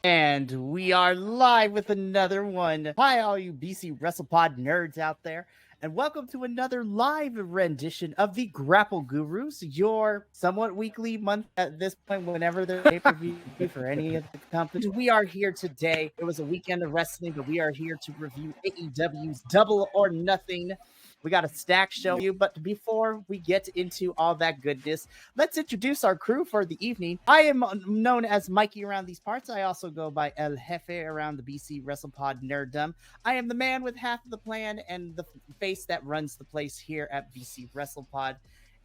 And we are live with another one. Hi, all you BC WrestlePod nerds out there. And welcome to another live rendition of the Grapple Gurus, your somewhat weekly month at this point, whenever there's pay-per-view for any of the companies. We are here today. It was a weekend of wrestling, but we are here to review AEW's Double or Nothing. We got a stack show you, but before we get into all that goodness, let's introduce our crew for the evening. I am known as Mikey around these parts. I also go by El Jefe around the BC WrestlePod nerddom. I am the man with half of the plan and the face that runs the place here at BC WrestlePod.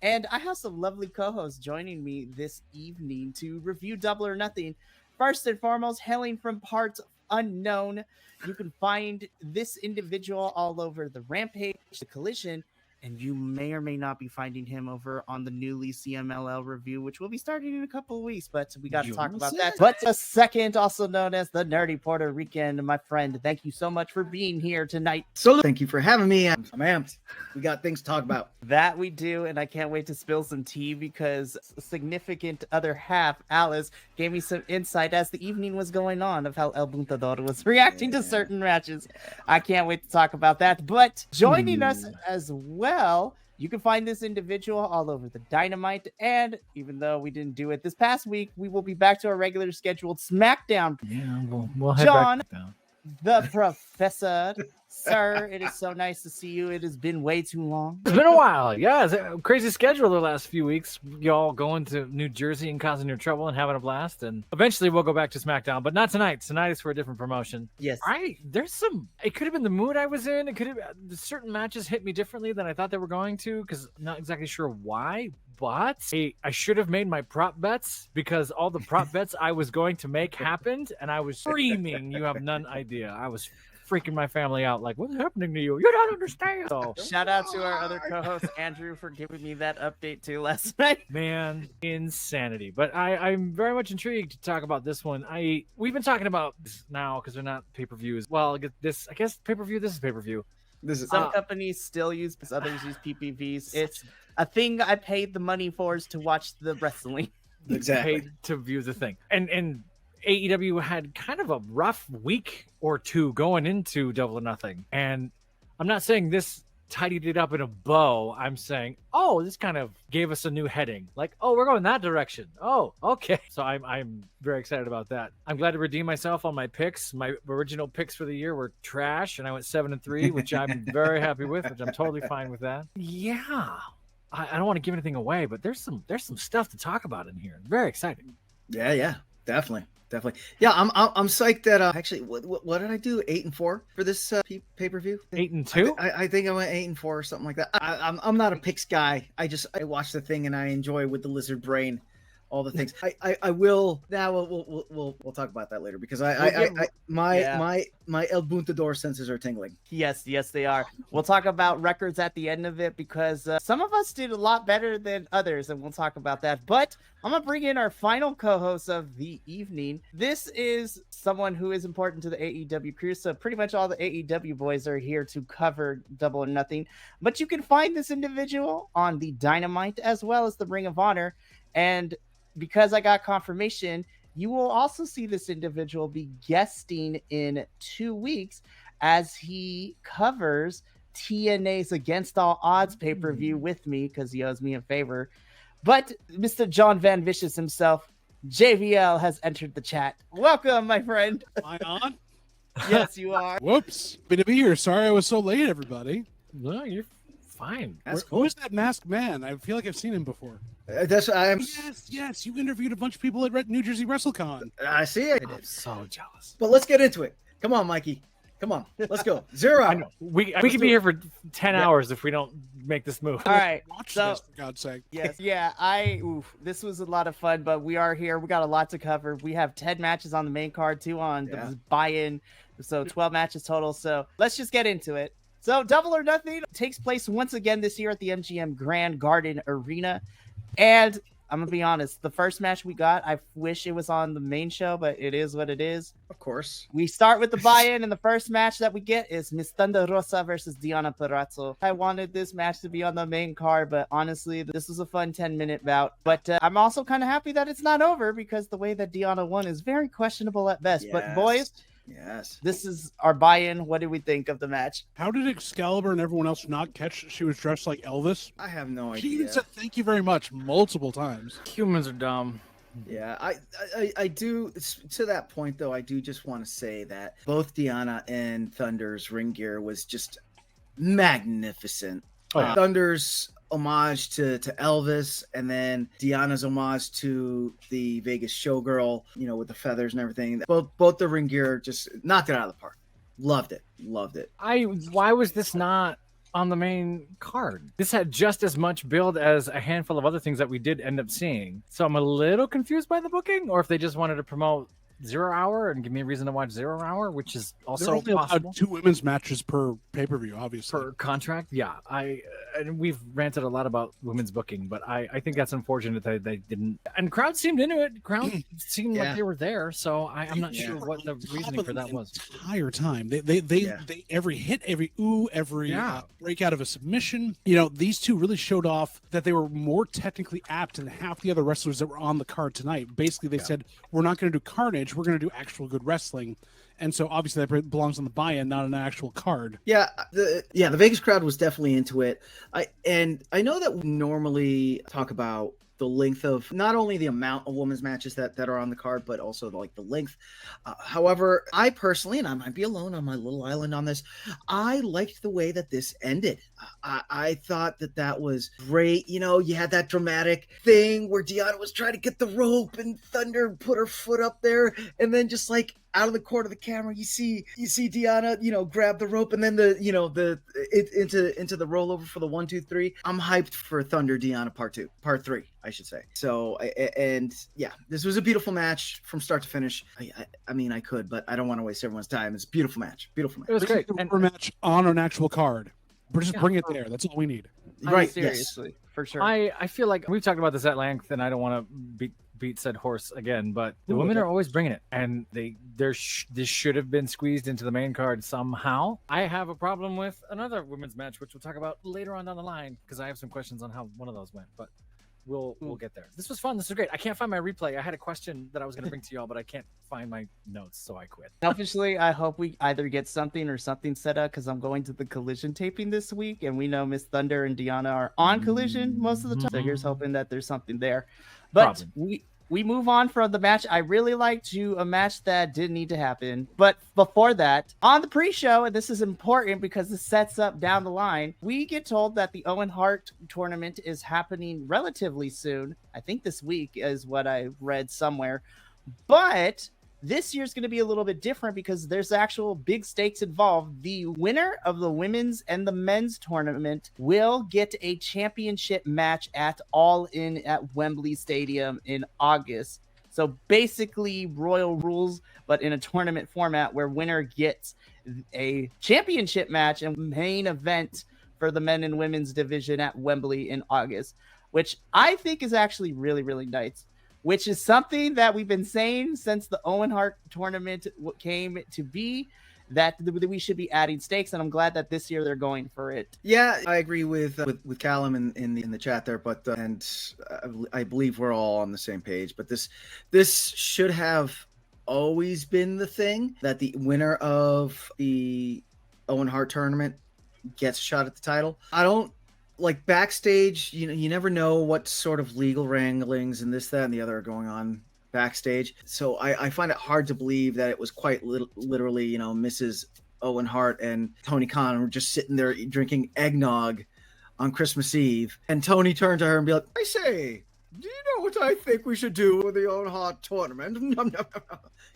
And I have some lovely co-hosts joining me this evening to review Double or Nothing. First and foremost, hailing from parts unknown, you can find this individual all over the Rampage, the Collision, and you may or may not be finding him over on the newly CMLL review, which will be starting in a couple of weeks, but we got to talk about that. But a second, also known as the Nerdy Puerto Rican, my friend, thank you so much for being here tonight. So thank you for having me. I'm amped. We got things to talk about. That we do, and I can't wait to spill some tea because a significant other half, Alice, gave me some insight as the evening was going on of how El Buntador was reacting to certain matches. I can't wait to talk about that. But joining us as well, you can find this individual all over the Dynamite, and even though we didn't do it this past week, we will be back to our regular scheduled SmackDown. Yeah, we'll head John, back down. The Professor. Sir, it is so nice to see you. It has been way too long. It's been a while. Yeah, it's a crazy schedule the last few weeks. Y'all going to New Jersey and causing your trouble and having a blast. And eventually we'll go back to SmackDown, but not tonight. Tonight is for a different promotion. Yes. It could have been the mood I was in. It could have, certain matches hit me differently than I thought they were going to, because I'm not exactly sure why. But I should have made my prop bets, because all the prop bets I was going to make happened, and I was screaming. You have none idea. I was freaking my family out, like, what's happening to you? You don't understand. So, shout out to our other co-host Andrew for giving me that update too last night. Man, insanity. But I'm very much intrigued to talk about this one. We've been talking about this now because they're not pay-per-views. Well, I guess pay-per-view. This is pay-per-view. Some companies still use, others use PPVs. It's a thing I paid the money for, is to watch the wrestling. Exactly. Paid to view the thing. And AEW had kind of a rough week or two going into Double or Nothing. And I'm not saying this tidied it up in a bow. I'm saying, this kind of gave us a new heading. Like, we're going that direction. Oh, okay. So I'm very excited about that. I'm glad to redeem myself on my picks. My original picks for the year were trash, and I went 7-3, which I'm very happy with, which I'm totally fine with that. Yeah. I don't want to give anything away, but there's some stuff to talk about in here. Very exciting. Yeah, definitely. Yeah, I'm psyched that actually, what did I do? 8-4 for this pay-per-view. 8-2. I think I went 8-4 or something like that. I'm not a picks guy. I watch the thing and I enjoy with the lizard brain all the things. I will now. We'll talk about that later, because my El Buntador senses are tingling. Yes, they are. We'll talk about records at the end of it, because some of us did a lot better than others, and we'll talk about that. But I'm gonna bring in our final co-host of the evening. This is someone who is important to the AEW crew, so pretty much all the AEW boys are here to cover Double or Nothing. But you can find this individual on the Dynamite as well as the Ring of Honor, and because I got confirmation, you will also see this individual be guesting in 2 weeks as he covers TNA's Against All Odds pay-per-view with me, because he owes me a favor. But Mr. John Van Vicious himself, JVL, has entered the chat. Welcome, my friend. Am I on? Yes, you are. Whoops. Good to be here. Sorry I was so late, everybody. No, you're fine. That's cool. Who is that masked man? I feel like I've seen him before. Yes. You interviewed a bunch of people at New Jersey WrestleCon. I see it. I'm so jealous. But let's get into it. Come on, Mikey. Come on. Let's go. 0 I know. We could be here for 10 hours if we don't make this move. All right. Watch So, this, for God's sake. yes. Yeah, this was a lot of fun, but we are here. We got a lot to cover. We have 10 matches on the main card, 2 on the buy-in. So 12 matches total. So let's just get into it. So Double or Nothing takes place once again this year at the MGM Grand Garden Arena. And I'm gonna be honest. The first match we got, I wish it was on the main show, but it is what it is. Of course. We start with the buy-in, and the first match that we get is Miss Thunder Rosa versus Diana Perazzo. I wanted this match to be on the main card, but honestly, this was a fun 10-minute bout. But I'm also kind of happy that it's not over, because the way that Diana won is very questionable at best. Yes. But boys, yes, this is our buy-in. What did we think of the match? How did Excalibur and everyone else not catch she was dressed like Elvis? I have no idea. She even said thank you very much multiple times. Humans are dumb. Yeah, I do. To that point, though, I do just want to say that both Diana and Thunder's ring gear was just magnificent. Oh, yeah. Thunder's homage to Elvis, and then Diana's homage to the Vegas showgirl, with the feathers and everything. Both the ring gear just knocked it out of the park. Loved it. Why was this not on the main card? This had just as much build as a handful of other things that we did end up seeing. So I'm a little confused by the booking, or if they just wanted to promote 0 Hour and give me a reason to watch 0 Hour, which is also They're only possible. allowed 2 women's matches per pay-per-view, obviously. Per contract, yeah. And we've ranted a lot about women's booking, but I think that's unfortunate that they didn't. And crowd seemed into it. Crowd seemed like they were there, so I'm not sure what the reasoning for that was. The entire time, they every hit, every every break out of a submission. These two really showed off that they were more technically apt than half the other wrestlers that were on the card tonight. Basically, they said, we're not going to do Carnage, we're going to do actual good wrestling. And so obviously that belongs on the buy-in, not an actual card. Yeah, the Vegas crowd was definitely into it. I know that we normally talk about the length of not only the amount of women's matches that are on the card, but also the length. However, I personally, and I might be alone on my little island on this, I liked the way that this ended. I thought that was great. You had that dramatic thing where Diana was trying to get the rope and Thunder put her foot up there, and then just out of the corner of the camera, you see Diana, grab the rope, and then into the rollover for the 1, 2, 3. I'm hyped for Thunder Diana part 3, I should say. So, this was a beautiful match from start to finish. I mean, I could, but I don't want to waste everyone's time. It's a beautiful match. It was great. And a match on an actual card. But just bring it there. That's all we need. Right. Seriously, for sure. I feel like we've talked about this at length, and I don't want to beat said horse again, but the women are always bringing it, and this should have been squeezed into the main card somehow. I have a problem with another women's match, which we'll talk about later on down the line, because I have some questions on how one of those went, but we'll get there. This was fun. This was great. I can't find my replay. I had a question that I was going to bring to y'all, but I can't find my notes, so I quit. Selfishly, I hope we either get something or something set up, because I'm going to the Collision taping this week, and we know Miss Thunder and Diana are on Collision most of the time. So here's hoping that there's something there. But we move on from the match. I really liked a match that didn't need to happen. But before that, on the pre-show, and this is important because this sets up down the line, we get told that the Owen Hart tournament is happening relatively soon. I think this week is what I read somewhere. But this year's going to be a little bit different because there's actual big stakes involved. The winner of the women's and the men's tournament will get a championship match at All In at Wembley Stadium in August. So basically Royal Rules, but in a tournament format where winner gets a championship match and main event for the men and women's division at Wembley in August, which I think is actually really, really nice. Which is something that we've been saying since the Owen Hart tournament came to be, that we should be adding stakes, and I'm glad that this year they're going for it. Yeah, I agree with Callum in the chat there, but I believe we're all on the same page. But this should have always been the thing, that the winner of the Owen Hart tournament gets a shot at the title. I don't. Backstage, you never know what sort of legal wranglings and this, that, and the other are going on backstage. So I find it hard to believe that it was quite literally, Mrs. Owen Hart and Tony Khan were just sitting there drinking eggnog on Christmas Eve. And Tony turned to her and be like, I say, do you know what I think we should do with the Owen Hart tournament?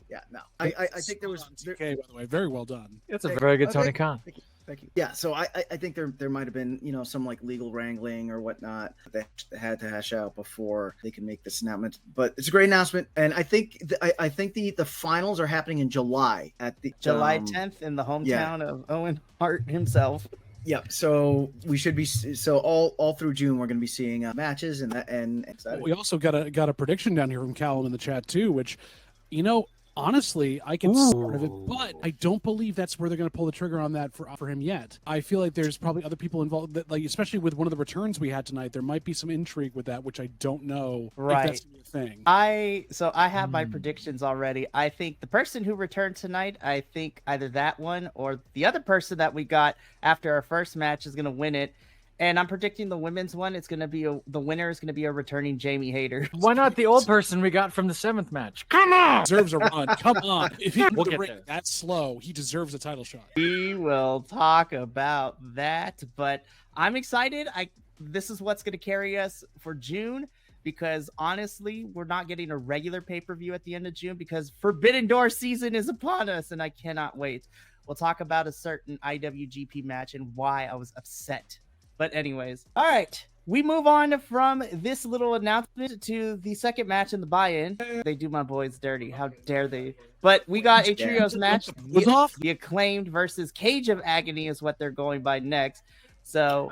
Yeah, no. I think there was... Okay, by the way, very well done. It's a very good Tony Khan. Thank you. Yeah, so I think there might have been, some legal wrangling or whatnot that they had to hash out before they can make this announcement. But it's a great announcement, and I think the finals are happening in July at the July 10th in the hometown of Owen Hart himself. Yep. So we should be all through June we're going to be seeing matches and excited. We also got a prediction down here from Callum in the chat too, which, honestly, I can see part of it, but I don't believe that's where they're going to pull the trigger on that for him yet. I feel like there's probably other people involved, that, like especially with one of the returns we had tonight, there might be some intrigue with that, which I don't know if that's gonna be a thing. I have my predictions already. I think the person who returned tonight, I think either that one or the other person that we got after our first match is going to win it. And I'm predicting the women's one. It's going to be the winner is going to be a returning Jamie Hayter. Why not the old person we got from the 7th match? Come on! Deserves a run. Come on. If he We'll can get ring there. that slow, he deserves a title shot. We will talk about that, but I'm excited. This is what's going to carry us for June, because honestly, we're not getting a regular pay-per-view at the end of June because Forbidden Door season is upon us, and I cannot wait. We'll talk about a certain IWGP match and why I was upset. But anyways, all right, we move on from this little announcement to the second match in the buy-in. They do my boys dirty. How dare they? But we got a trios match. The Acclaimed versus Cage of Agony is what they're going by next. So,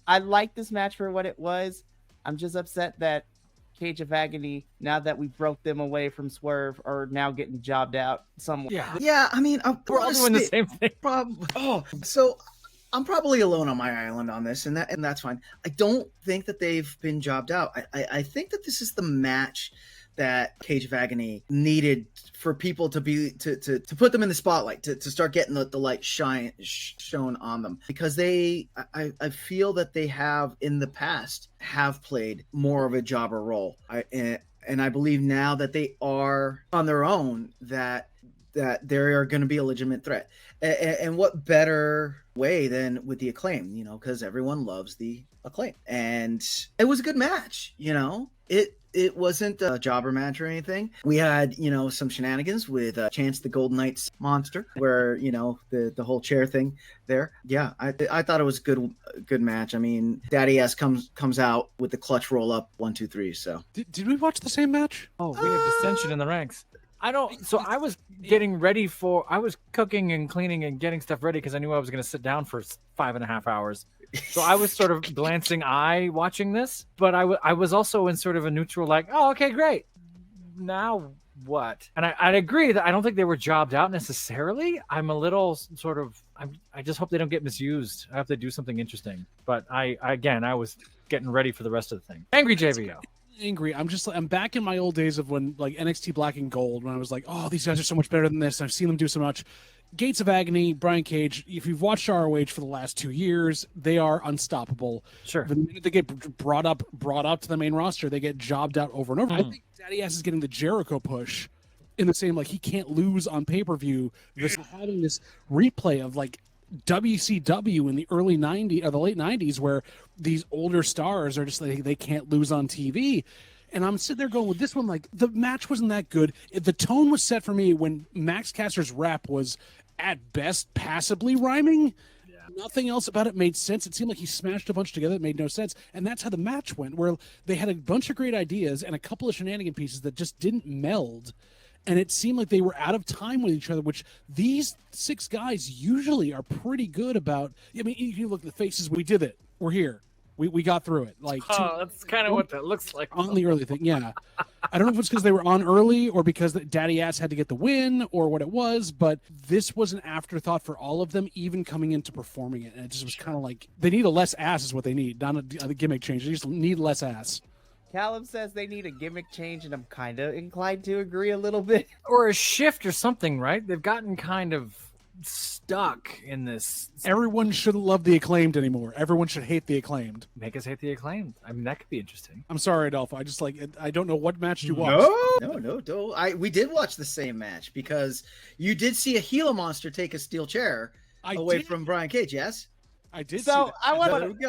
I like this match for what it was. I'm just upset that Cage of Agony, now that we broke them away from Swerve, are now getting jobbed out somewhere. Yeah. I mean, We're all doing the same thing. So I'm probably alone on my island on this, and that's fine. I don't think that they've been jobbed out. I think that this is the match that Cage of Agony needed for people to put them in the spotlight, to start getting the light shown on them, because I feel that they have in the past have played more of a jobber role. And I believe now that they are on their own, that they are going to be a legitimate threat. And what better way than with the Acclaim, because everyone loves the Acclaim. And it was a good match, It wasn't a jobber match or anything. We had, some shenanigans with Chance the Golden Knights monster, where, the whole chair thing there. Yeah, I thought it was a good match. I mean, Daddy S comes out with the clutch roll up 1, 2, 3. So did we watch the same match? Oh, we have dissension in the ranks. I was getting ready I was cooking and cleaning and getting stuff ready because I knew I was going to sit down for 5.5 hours. So I was sort of glancing eye watching this, but I was also in sort of a neutral, like, oh, okay, great. Now what? And I'd agree that I don't think they were jobbed out necessarily. I'm a little sort of, I just hope they don't get misused. I hope they do something interesting. But I was getting ready for the rest of the thing. Angry JVO. Angry. I'm back in my old days of when, like, NXT Black and Gold, when I was like, oh, these guys are so much better than this. I've seen them do so much. Gates of Agony, Brian Cage, if you've watched ROH for the last 2 years, they are unstoppable. Sure. The minute they get brought up to the main roster, they get jobbed out over and over. I think Daddy Ass is getting the Jericho push in the same, like, he can't lose on pay-per-view. Having this replay of, like, WCW in the early 90s or the late 90s, where these older stars are just like, they can't lose on TV. And I'm sitting there going with this one, like, the match wasn't that good. The tone was set for me when Max Caster's rap was at best passably rhyming. Yeah. Nothing else about it made sense. It seemed like he smashed a bunch together that made no sense. And that's how the match went, where they had a bunch of great ideas and a couple of shenanigan pieces that just didn't meld. And it seemed like they were out of time with each other, which these 6 guys usually are pretty good about. I mean, if you look at the faces, we did it. We're here. We got through it. Like, that's kind of what that looks like on the early thing. Yeah, I don't know if it's because they were on early or because Daddy Ass had to get the win or what it was, but this was an afterthought for all of them, even coming into performing it. And it just was kind of like they need a less ass is what they need, not a gimmick change. They just need less ass. Callum says they need a gimmick change, and I'm kind of inclined to agree a little bit. Or a shift or something, right? They've gotten kind of stuck in this. Everyone shouldn't love the Acclaimed anymore. Everyone should hate the Acclaimed. Make us hate the Acclaimed. I mean, that could be interesting. I'm sorry, Adolfo. I don't know what match you watched. No. We did watch the same match because you did see a Gila monster take a steel chair away from Brian Cage, yes? I did. So I want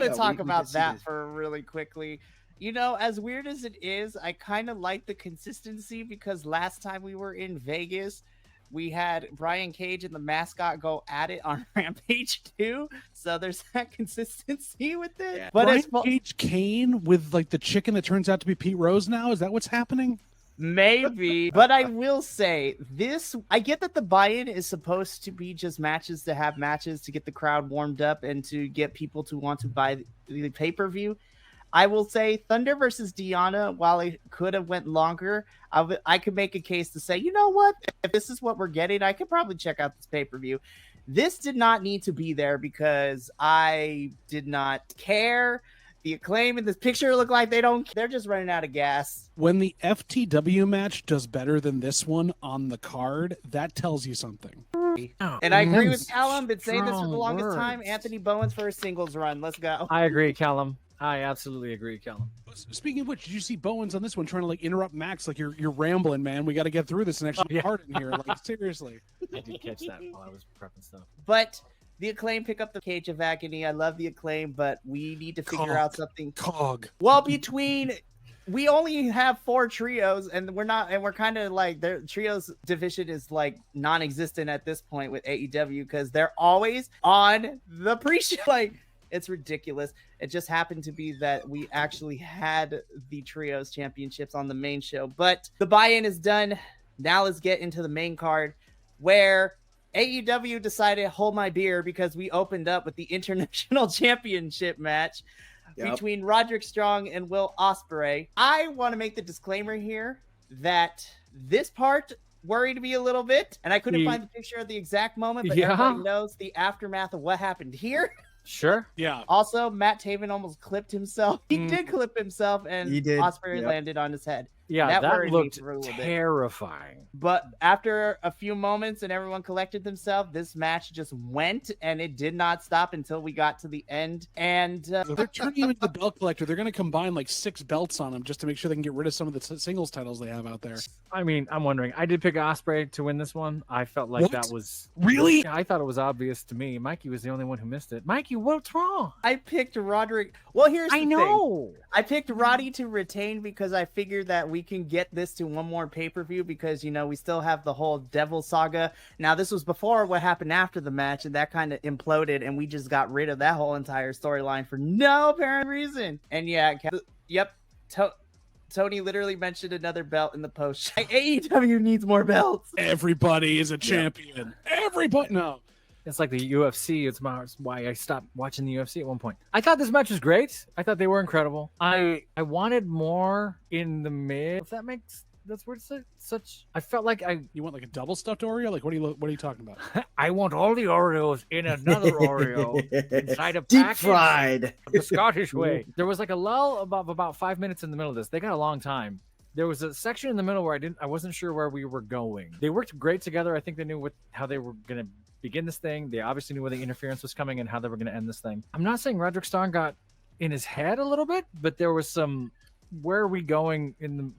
to talk about that for really quickly. As weird as it is, I kind of like the consistency because last time we were in Vegas, we had Brian Cage and the mascot go at it on Rampage too. So there's that consistency with it. Yeah. But Brian Cage Kane with, like, the chicken that turns out to be Pete Rose now? Is that what's happening? Maybe, but I will say this. I get that the buy-in is supposed to be just matches to have matches to get the crowd warmed up and to get people to want to buy the pay-per-view. I will say Thunder versus Deanna, while it could have went longer, I could make a case to say, you know what? If this is what we're getting, I could probably check out this pay-per-view. This did not need to be there because I did not care. The Acclaim in this picture look like they're just running out of gas. When the FTW match does better than this one on the card, that tells you something. And I agree with Callum. Been saying this for the longest time. Anthony Bowens for a singles run. Let's go. I agree, Callum. I absolutely agree, Callum. Speaking of which, did you see Bowens on this one trying to like interrupt Max? Like you're rambling, man. We got to get through this and actually hard in here. Like seriously. I did catch that while I was prepping stuff. But the Acclaim pick up the Cage of Agony. I love the Acclaim, but we need to figure out something. Well, we only have 4 trios, and we're kind of like their trios division is like non-existent at this point with AEW because they're always on the pre-show. Like it's ridiculous. It just happened to be that we actually had the trios championships on the main show, but the buy-in is done. Now let's get into the main card where AEW decided to hold my beer because we opened up with the International Championship match between Roderick Strong and Will Ospreay. I want to make the disclaimer here that this part worried me a little bit, and I couldn't find the picture of the exact moment, but everybody knows the aftermath of what happened here. Sure. Yeah. Also, Matt Taven almost clipped himself. He did clip himself, and Ospreay landed on his head. Yeah, that looked for a little terrifying. Bit. But after a few moments and everyone collected themselves, this match just went, and it did not stop until we got to the end. And they're turning him into the belt collector. They're going to combine like 6 belts on him just to make sure they can get rid of some of the singles titles they have out there. I mean, I'm wondering. I did pick Ospreay to win this one. I felt like that was really. I thought it was obvious to me. Mikey was the only one who missed it. Mikey, what's wrong? I picked Roderick. Well, here's the thing. I picked Roddy to retain because I figured that we can get this to one more pay-per-view because, you know, we still have the whole Devil saga. Now, this was before what happened after the match, and that kind of imploded, and we just got rid of that whole entire storyline for no apparent reason. And Tony literally mentioned another belt in the post. AEW needs more belts. Everybody is a champion. Everybody. No. It's like the UFC. It's why I stopped watching the UFC at one point. I thought this match was great. I thought they were incredible. I wanted more in the mid. If that makes that's where it's such. I felt like You want like a double stuffed Oreo? Like what are you talking about? I want all the Oreos in another Oreo inside a deep package, fried, the Scottish way. There was like a lull of about 5 minutes in the middle of this. They got a long time. There was a section in the middle where I wasn't sure where we were going. They worked great together. I think they knew how they were going to begin this thing. They obviously knew where the interference was coming and how they were going to end this thing. I'm not saying Roderick Strong got in his head a little bit, but there was some where are we going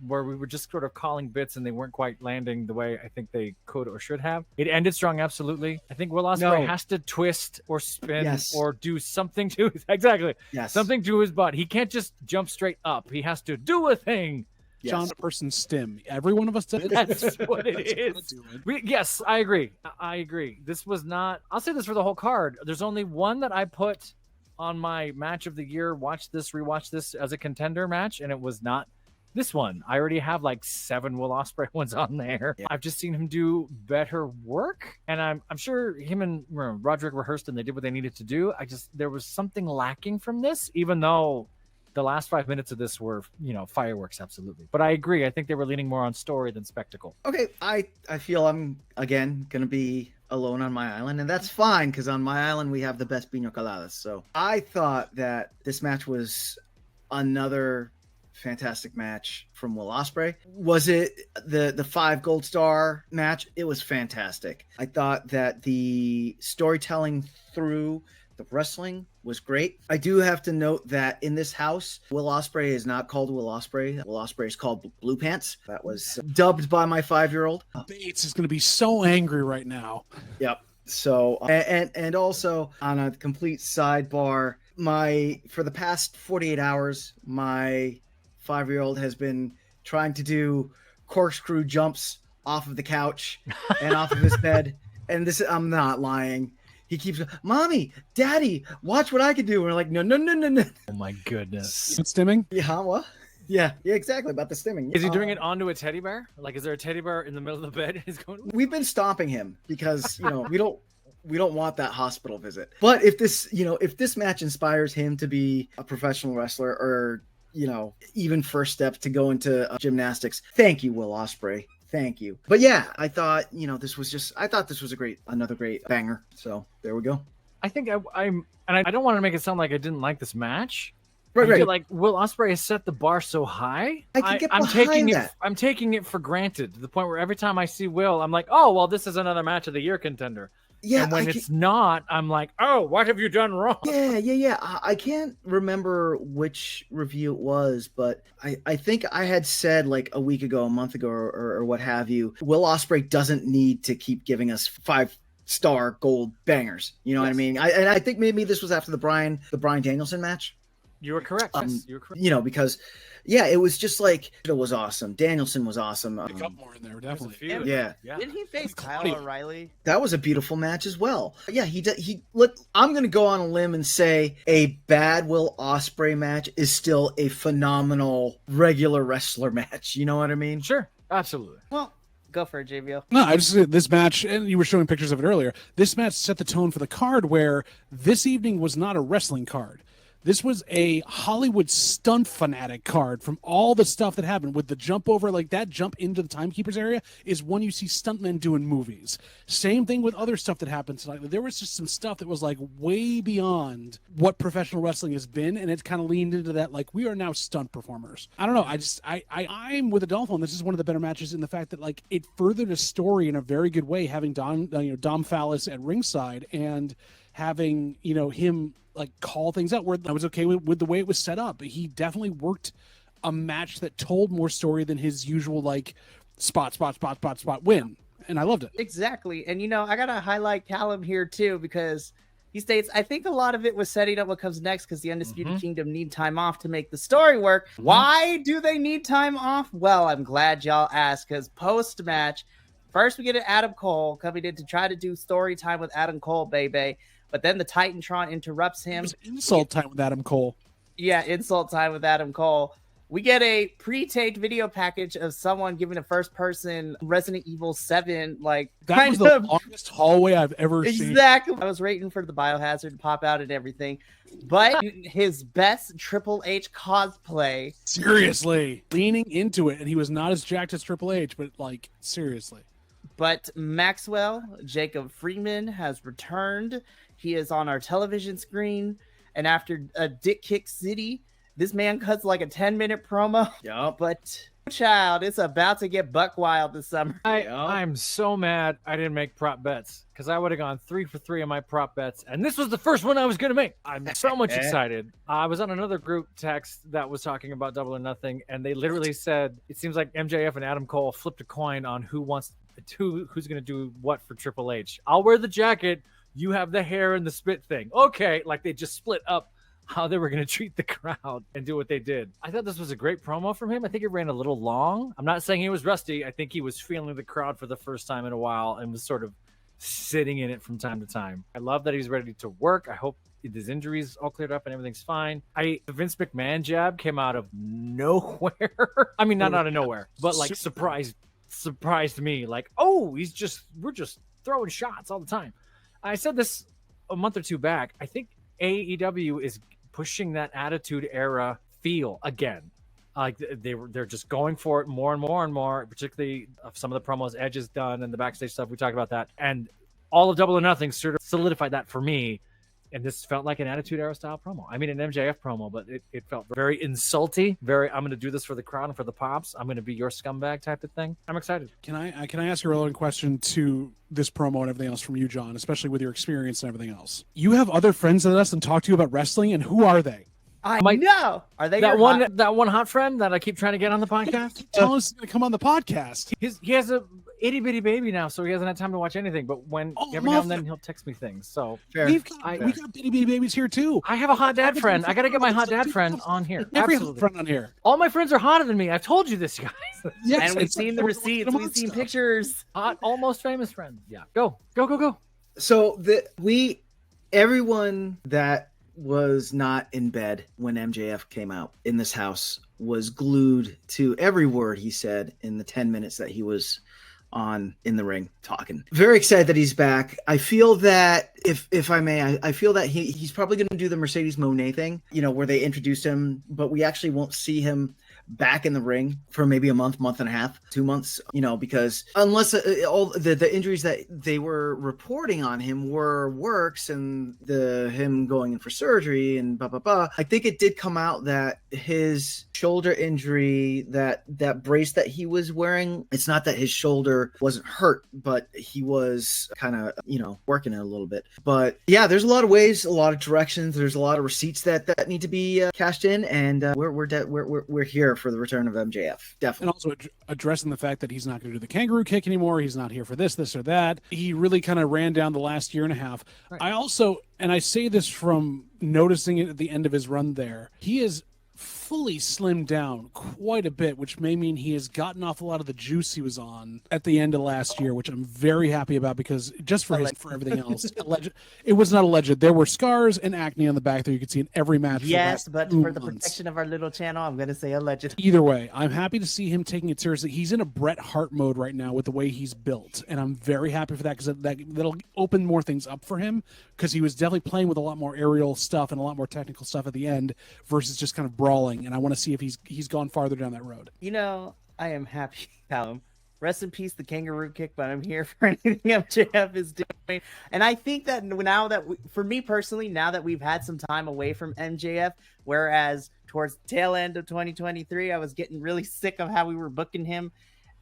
where we were just sort of calling bits and they weren't quite landing the way I think they could or should have. It ended strong, absolutely. I think Will Ospreay has to twist or spin or do something to something to his butt. He can't just jump straight up. He has to do a thing. John person stim. Every one of us does. That's what it is. Yes, I agree. This was not. I'll say this for the whole card. There's only one that I put on my match of the year. Rewatch this as a contender match, and it was not this one. I already have like 7 Will Ospreay ones on there. Yeah. I've just seen him do better work, and I'm sure him and Roderick rehearsed and they did what they needed to do. There was something lacking from this, even though the last 5 minutes of this were, fireworks, absolutely. But I agree. I think they were leaning more on story than spectacle. Okay, I feel I'm, again, going to be alone on my island, and that's fine, because on my island we have the best piña coladas. So I thought that this match was another fantastic match from Will Ospreay. Was it the 5 gold star match? It was fantastic. I thought that the storytelling through the wrestling was great. I do have to note that in this house, Will Ospreay is not called Will Ospreay. Will Ospreay is called Blue Pants. That was dubbed by my 5-year-old. Bates is going to be so angry right now. Yep. So, and also on a complete sidebar, for the past 48 hours, my 5-year-old has been trying to do corkscrew jumps off of the couch and off of his bed. And I'm not lying. He keeps, Mommy, Daddy, watch what I can do. And we're like, no. Oh my goodness. It's stimming? Yeah, what? Yeah, exactly, about the stimming. Is he doing it onto a teddy bear? Like, is there a teddy bear in the middle of the bed? He's going. We've been stomping him because we don't want that hospital visit. But if this match inspires him to be a professional wrestler, or even first steps to go into gymnastics, thank you, Will Ospreay. Thank you. But yeah, I thought this was another great banger. So there we go. I think I don't want to make it sound like I didn't like this match. Right. I feel like Will Ospreay has set the bar so high. I'm taking it for granted to the point where every time I see Will, I'm like, oh well, this is another match of the year contender. Yeah, and when it's not, I'm like, oh, what have you done wrong? Yeah. I can't remember which review it was, but I think I had said like a week ago, a month ago, or what have you, Will Ospreay doesn't need to keep giving us 5-star gold bangers. You know what I mean? I think maybe this was after the Bryan Danielson match. You were correct. Yes, you were correct. Because it was just like, it was awesome. Danielson was awesome. A couple more in there, definitely. Yeah. Didn't he face Kyle O'Reilly? That was a beautiful match as well. Yeah, he look. I'm gonna go on a limb and say a bad Will Ospreay match is still a phenomenal regular wrestler match. You know what I mean? Sure, absolutely. Well, go for it, JVO. No, I just this match, and you were showing pictures of it earlier. This match set the tone for the card, where this evening was not a wrestling card. This was a Hollywood stunt fanatic card from all the stuff that happened with the jump over, like that jump into the timekeepers area is one you see stuntmen do in movies. Same thing with other stuff that happened tonight. There was just some stuff that was like way beyond what professional wrestling has been, and it kind of leaned into that, like, we are now stunt performers. I don't know. I'm with Adolfo, and this is one of the better matches in the fact that, like, it furthered a story in a very good way, having Dom Fallis at ringside and having, him like call things out, where I was okay with the way it was set up. He definitely worked a match that told more story than his usual like spot win. And I loved it. Exactly. And I gotta highlight Callum here too, because he states, I think a lot of it was setting up what comes next, because the Undisputed Kingdom need time off to make the story work. Why do they need time off? Well, I'm glad y'all asked, because post-match, first we get an Adam Cole coming in to try to do story time with Adam Cole, baby. But then the Titantron interrupts him. It was insult time with Adam Cole. Yeah, insult time with Adam Cole. We get a pre-taped video package of someone giving a first-person Resident Evil 7, like, that was the longest hallway I've ever seen. Exactly. I was waiting for the biohazard to pop out and everything. But his best Triple H cosplay. Seriously. Leaning into it, and he was not as jacked as Triple H, but, like, seriously. But Maxwell, Jacob Freeman, has returned. He is on our television screen. And after a Dick Kick City, this man cuts like a 10-minute promo. Yeah. But, child, it's about to get buck wild this summer. I'm so mad I didn't make prop bets, because I would have gone 3 for 3 on my prop bets. And this was the first one I was going to make. I'm so much excited. I was on another group text that was talking about Double or Nothing, and they literally said, it seems like MJF and Adam Cole flipped a coin on who's going to do what for Triple H. I'll wear the jacket. You have the hair and the spit thing. Okay. Like, they just split up how they were going to treat the crowd and do what they did. I thought this was a great promo from him. I think it ran a little long. I'm not saying he was rusty. I think he was feeling the crowd for the first time in a while and was sort of sitting in it from time to time. I love that he's ready to work. I hope his injuries all cleared up and everything's fine. The Vince McMahon jab came out of nowhere. I mean, not out of nowhere, but like surprised me. Like, oh, we're just throwing shots all the time. I said this a month or two back. I think AEW is pushing that Attitude Era feel again. Like they're just going for it more and more and more, particularly of some of the promos Edge has done and the backstage stuff. We talked about that. And all of Double or Nothing sort of solidified that for me. And this felt like an Attitude Era style promo. I mean, an MJF promo, but it felt very insulty. Very, I'm going to do this for the crowd and for the pops. I'm going to be your scumbag type of thing. I'm excited. Can I ask a relevant question to this promo and everything else from you, John, especially with your experience and everything else? You have other friends than us and talk to you about wrestling, and who are they? I know. Are they that one hot friend that I keep trying to get on the podcast? Tell us to come on the podcast. He has a itty bitty baby now, so he hasn't had time to watch anything. But every now and then he'll text me things. So we got bitty bitty babies here too. I have a hot dad friend. I got to get my hot dad friend on here. Every hot friend on here. All my friends are hotter than me. I've told you this, guys. Yes, and we've seen the receipts. We've seen pictures. Hot, almost famous friends. Yeah. Go. So everyone that was not in bed when MJF came out in this house was glued to every word he said in the 10 minutes that he was on in the ring talking. Very excited that he's back. I feel that if I may, I feel that he's probably going to do the Mercedes Monae thing, where they introduce him, but we actually won't see him back in the ring for maybe a month and a half, 2 months, because unless all the injuries that they were reporting on him were works and him going in for surgery and blah, blah, blah. I think it did come out that his shoulder injury, that brace that he was wearing, it's not that his shoulder wasn't hurt, but he was kind of, working it a little bit. But yeah, there's a lot of ways, a lot of directions. There's a lot of receipts that need to be cashed in, and we're here for the return of MJF, definitely. And also addressing the fact that he's not going to do the kangaroo kick anymore. He's not here for this or that. He really kind of ran down the last year and a half. Right. I say this from noticing it at the end of his run there, he is fully slimmed down quite a bit, which may mean he has gotten off a lot of the juice he was on at the end of last year, which I'm very happy about, because just for everything else, it was not alleged. There were scars and acne on the back that you could see in every match. Yes, but for the protection of our little channel, I'm going to say alleged. Either way, I'm happy to see him taking it seriously. He's in a Bret Hart mode right now with the way he's built, and I'm very happy for that, because that'll open more things up for him, because he was definitely playing with a lot more aerial stuff and a lot more technical stuff at the end versus just kind of brawling. And I want to see if he's gone farther down that road. I am happy about him. Rest in peace, the kangaroo kick, but I'm here for anything MJF is doing. And I think that for me personally, now that we've had some time away from MJF, whereas towards the tail end of 2023, I was getting really sick of how we were booking him,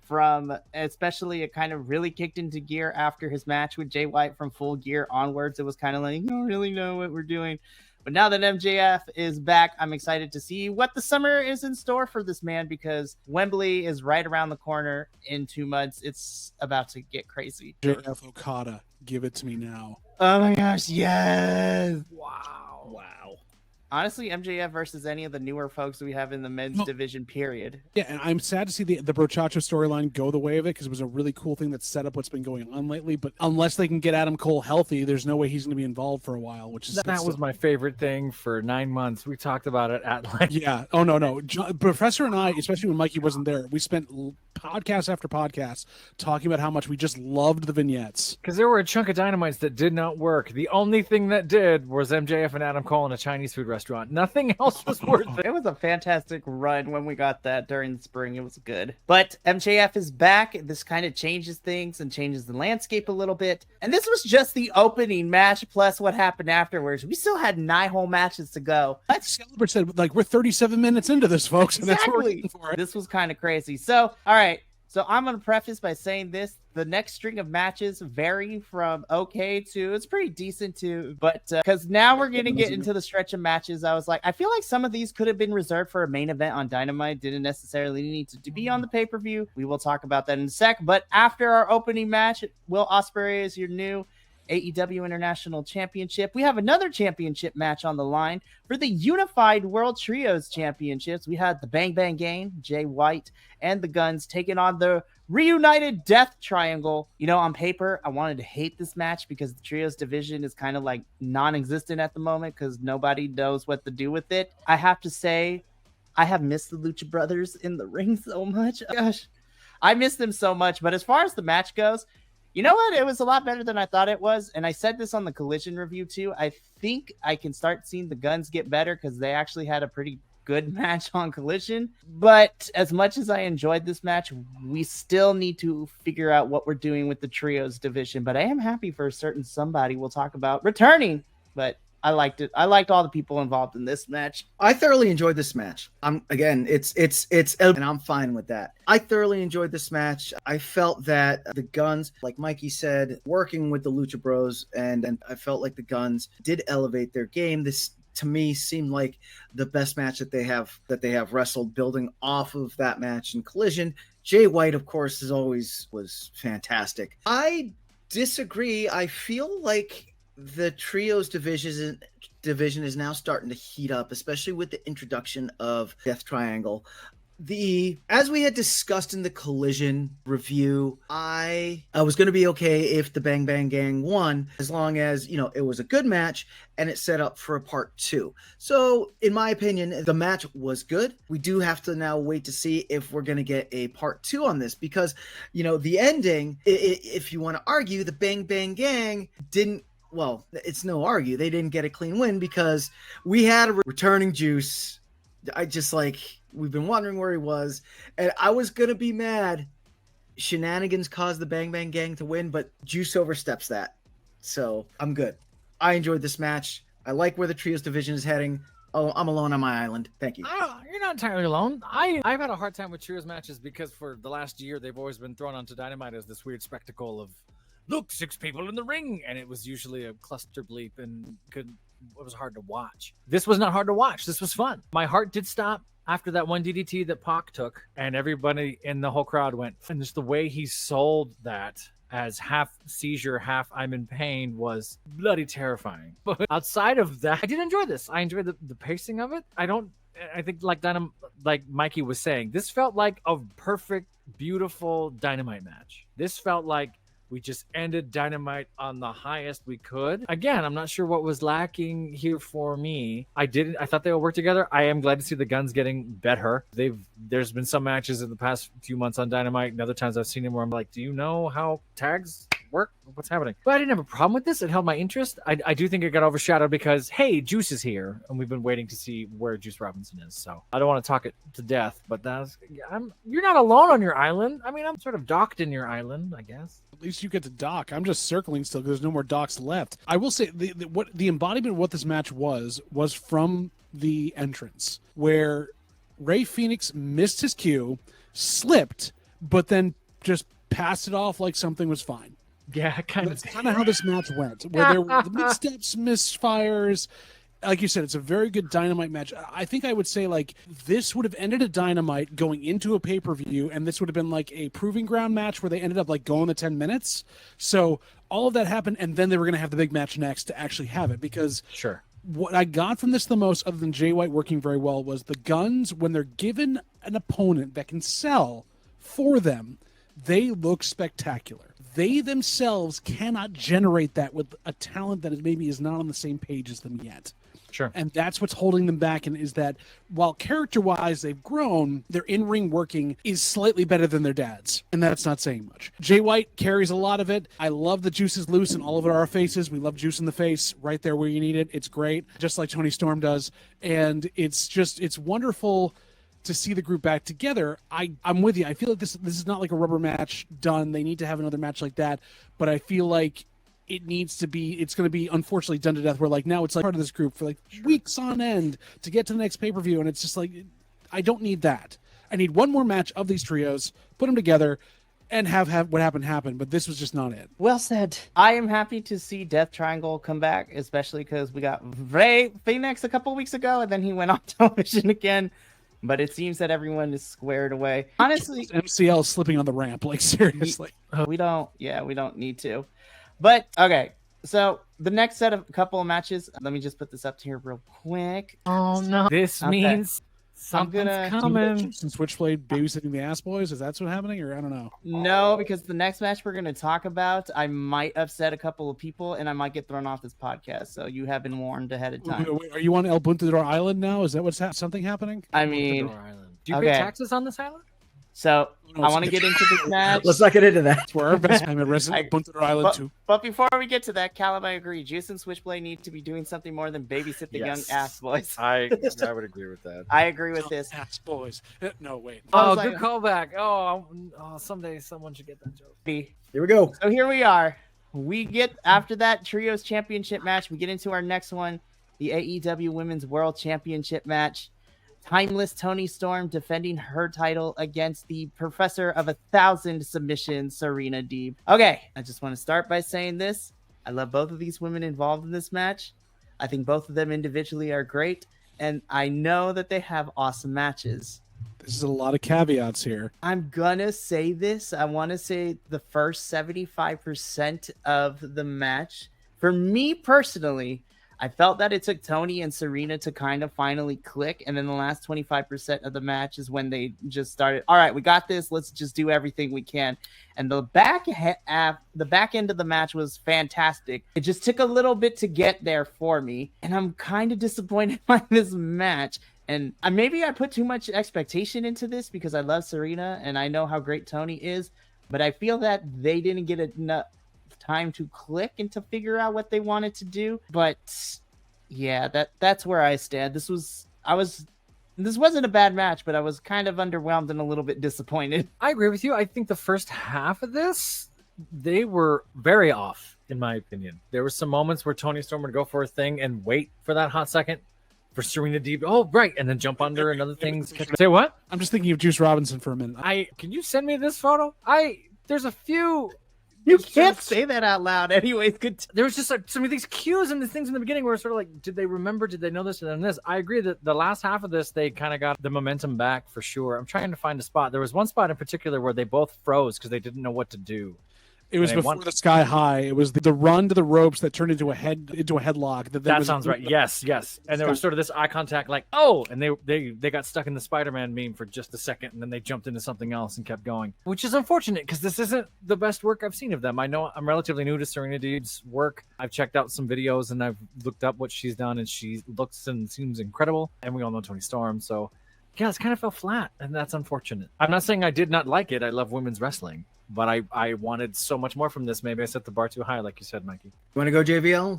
from especially it kind of really kicked into gear after his match with Jay White. From Full Gear onwards, it was kind of like, you don't really know what we're doing. But now that MJF is back, I'm excited to see what the summer is in store for this man, because Wembley is right around the corner in 2 months. It's about to get crazy. JF Okada, give it to me now. Oh my gosh, yes! Wow. Honestly, MJF versus any of the newer folks we have in the men's division, period. Yeah, and I'm sad to see the Brochacho storyline go the way of it, because it was a really cool thing that set up what's been going on lately. But unless they can get Adam Cole healthy, there's no way he's going to be involved for a while. That was my favorite thing for 9 months. We talked about it at length. Yeah. Oh, no. Professor and I, especially when Mikey wasn't there, we spent podcast after podcast talking about how much we just loved the vignettes. Because there were a chunk of dynamites that did not work. The only thing that did was MJF and Adam Cole in a Chinese food restaurant. Nothing else was worth it. It was a fantastic run when we got that during the spring. It was good. But MJF is back. This kind of changes things and changes the landscape a little bit. And this was just the opening match plus what happened afterwards. We still had 9 whole matches to go. Celebrate said, we're 37 minutes into this, folks. And that's what we're looking for. This was kind of crazy. So, all right. So I'm going to preface by saying this. The next string of matches vary from okay to it's pretty decent to, but because now we're going to get into the stretch of matches. I was like, I feel like some of these could have been reserved for a main event on Dynamite. Didn't necessarily need to be on the pay-per-view. We will talk about that in a sec. But after our opening match, Will Ospreay is your new AEW International Championship. We have another championship match on the line for the Unified World Trios Championships. We had the Bang Bang Gang, Jay White, and the Guns taking on the reunited Death Triangle. On paper, I wanted to hate this match because the Trios division is kind of like non-existent at the moment because nobody knows what to do with it. I have to say, I have missed the Lucha Brothers in the ring so much. Gosh, I miss them so much. But as far as the match goes, you know what? It was a lot better than I thought it was. And I said this on the Collision review too. I think I can start seeing the Guns get better because they actually had a pretty good match on Collision. But as much as I enjoyed this match, we still need to figure out what we're doing with the Trios division. But I am happy for a certain somebody we'll talk about returning. But I liked it. I liked all the people involved in this match. I thoroughly enjoyed this match. It's and I'm fine with that. I thoroughly enjoyed this match. I felt that the Guns, like Mikey said, working with the Lucha Bros, and I felt like the Guns did elevate their game. This to me seemed like the best match that they have wrestled, building off of that match in Collision. Jay White, of course, as always, was fantastic. I disagree. I feel like the Trios division is now starting to heat up, especially with the introduction of Death Triangle. As we had discussed in the Collision review, I was going to be okay if the Bang Bang Gang won, as long as, it was a good match and it set up for a part 2. So, in my opinion, the match was good. We do have to now wait to see if we're going to get a part 2 on this, because, the ending, if you want to argue, the Bang Bang Gang didn't, well, it's no argue. They didn't get a clean win because we had a returning Juice. We've been wondering where he was, and I was going to be mad. Shenanigans caused the Bang Bang Gang to win, but Juice oversteps that. So I'm good. I enjoyed this match. I like where the Trios division is heading. Oh, I'm alone on my island. Thank you. You're not entirely alone. I've had a hard time with Trios matches because for the last year, they've always been thrown onto Dynamite as this weird spectacle of, look, 6 people in the ring. And it was usually a cluster bleep and it was hard to watch. This was not hard to watch. This was fun. My heart did stop after that one DDT that Pac took, and everybody in the whole crowd went. And just the way he sold that as half seizure, half I'm in pain was bloody terrifying. But outside of that, I did enjoy this. I enjoyed the pacing of it. I think like Mikey was saying, this felt like a perfect, beautiful Dynamite match. This felt like we just ended Dynamite on the highest we could. Again, I'm not sure what was lacking here for me. I thought they would work together. I am glad to see the Guns getting better. There's been some matches in the past few months on Dynamite, and other times I've seen them where I'm like, do you know how tags work? What's happening? But I didn't have a problem with this. It held my interest. I do think it got overshadowed because, hey, Juice is here, and we've been waiting to see where Juice Robinson is. So I don't want to talk it to death, but you're not alone on your island. I mean, I'm sort of docked in your island, I guess. At least you get to dock. I'm just circling still because there's no more docks left. I will say what the embodiment of what this match was from the entrance, where Rey Fenix missed his cue, slipped, but then just passed it off like something was fine. Yeah, That's kind of how this match went, where there were the missteps, misfires. Like you said, it's a very good Dynamite match. I think I would say this would have ended a Dynamite going into a pay-per-view, and this would have been like a proving ground match where they ended up going the 10 minutes. So all of that happened, and then they were going to have the big match next to actually have it, because sure. What I got from this the most, other than Jay White working very well, was the Guns, when they're given an opponent that can sell for them, they look spectacular. They themselves cannot generate that with a talent that maybe is not on the same page as them yet. Sure. And that's what's holding them back, and is that while character-wise they've grown, their in-ring working is slightly better than their dad's, and that's not saying much. Jay White carries a lot of it. I love the Juice is loose in all of our faces. We love Juice in the face right there where you need it. It's great, just like Tony Storm does, and it's wonderful to see the group back together. I'm with you. I feel like this is not like a rubber match done. They need to have another match like that, but I feel like it's going to be unfortunately done to death, where now it's part of this group for weeks on end to get to the next pay-per-view, and it's just I don't need that. I need one more match of these trios, put them together, and have what happen, but this was just not it. Well said. I am happy to see Death Triangle come back, especially because we got Rey Fenix a couple weeks ago, and then he went on television again. But it seems that everyone is squared away. Honestly, MCL slipping on the ramp, seriously. We don't need to. But okay, so the next set of couple of matches, let me just put this up here real quick. Oh no, this means something's coming. Switchblade babysitting the ass boys, is that what's happening, or I don't know? No, because the next match we're going to talk about, I might upset a couple of people, and I might get thrown off this podcast. So you have been warned ahead of time. Wait, are you on El Buntador Island now? Is that what's something happening? I mean, do you pay taxes on this island? So I want to get into this match. Let's not get into that. That's where our best time at Resident Buntador Island too. But before we get to that, Caleb, I agree. Juice and Switchblade need to be doing something more than babysit the young ass boys. I would agree with that. I agree with this. Ass boys. No, wait. Oh, good callback. Oh, someday someone should get that joke. Here we go. So here we are. We get, after that Trios Championship match, we get into our next one, the AEW Women's World Championship match. Timeless Tony Storm defending her title against the Professor of 1,000 Submissions, Serena Deeb. Okay, I just want to start by saying this. I love both of these women involved in this match. I think both of them individually are great, and I know that they have awesome matches. This is a lot of caveats here. I'm gonna say this. I want to say the first 75% of the match, for me personally, I felt that it took Tony and Serena to kind of finally click. And then the last 25% of the match is when they just started, all right, we got this. Let's just do everything we can. And the back end of the match was fantastic. It just took a little bit to get there for me. And I'm kind of disappointed by this match. And maybe I put too much expectation into this because I love Serena and I know how great Tony is. But I feel that they didn't get enough time to click and to figure out what they wanted to do. But yeah, that's where I stand. This wasn't a bad match, but I was kind of underwhelmed and a little bit disappointed. I agree with you. I think the first half of this, they were very off, in my opinion. There were some moments where Toni Storm would go for a thing and wait for that hot second for Serena Deeb. Oh, right. And then jump under and other things. Say what? I'm just thinking of Juice Robinson for a minute. Can you send me this photo? There's a few. You can't say that out loud. Anyways, good. There was just some of these cues and the things in the beginning where it's sort of like, did they remember? Did they know this and then this? I agree that the last half of this, they kind of got the momentum back for sure. I'm trying to find a spot. There was one spot in particular where they both froze because they didn't know what to do. It was before the Sky High. It was the run to the ropes that turned into a headlock. That sounds right. Yes. And there was sort of this eye contact, like, oh, and they got stuck in the Spider-Man meme for just a second, and then they jumped into something else and kept going, which is unfortunate because this isn't the best work I've seen of them. I know I'm relatively new to Serena Deeb's work. I've checked out some videos and I've looked up what she's done, and she looks and seems incredible. And we all know Toni Storm, so yeah, it's kind of fell flat, and that's unfortunate. I'm not saying I did not like it. I love women's wrestling. But I wanted so much more from this. Maybe I set the bar too high, like you said, Mikey. You want to go, JVL?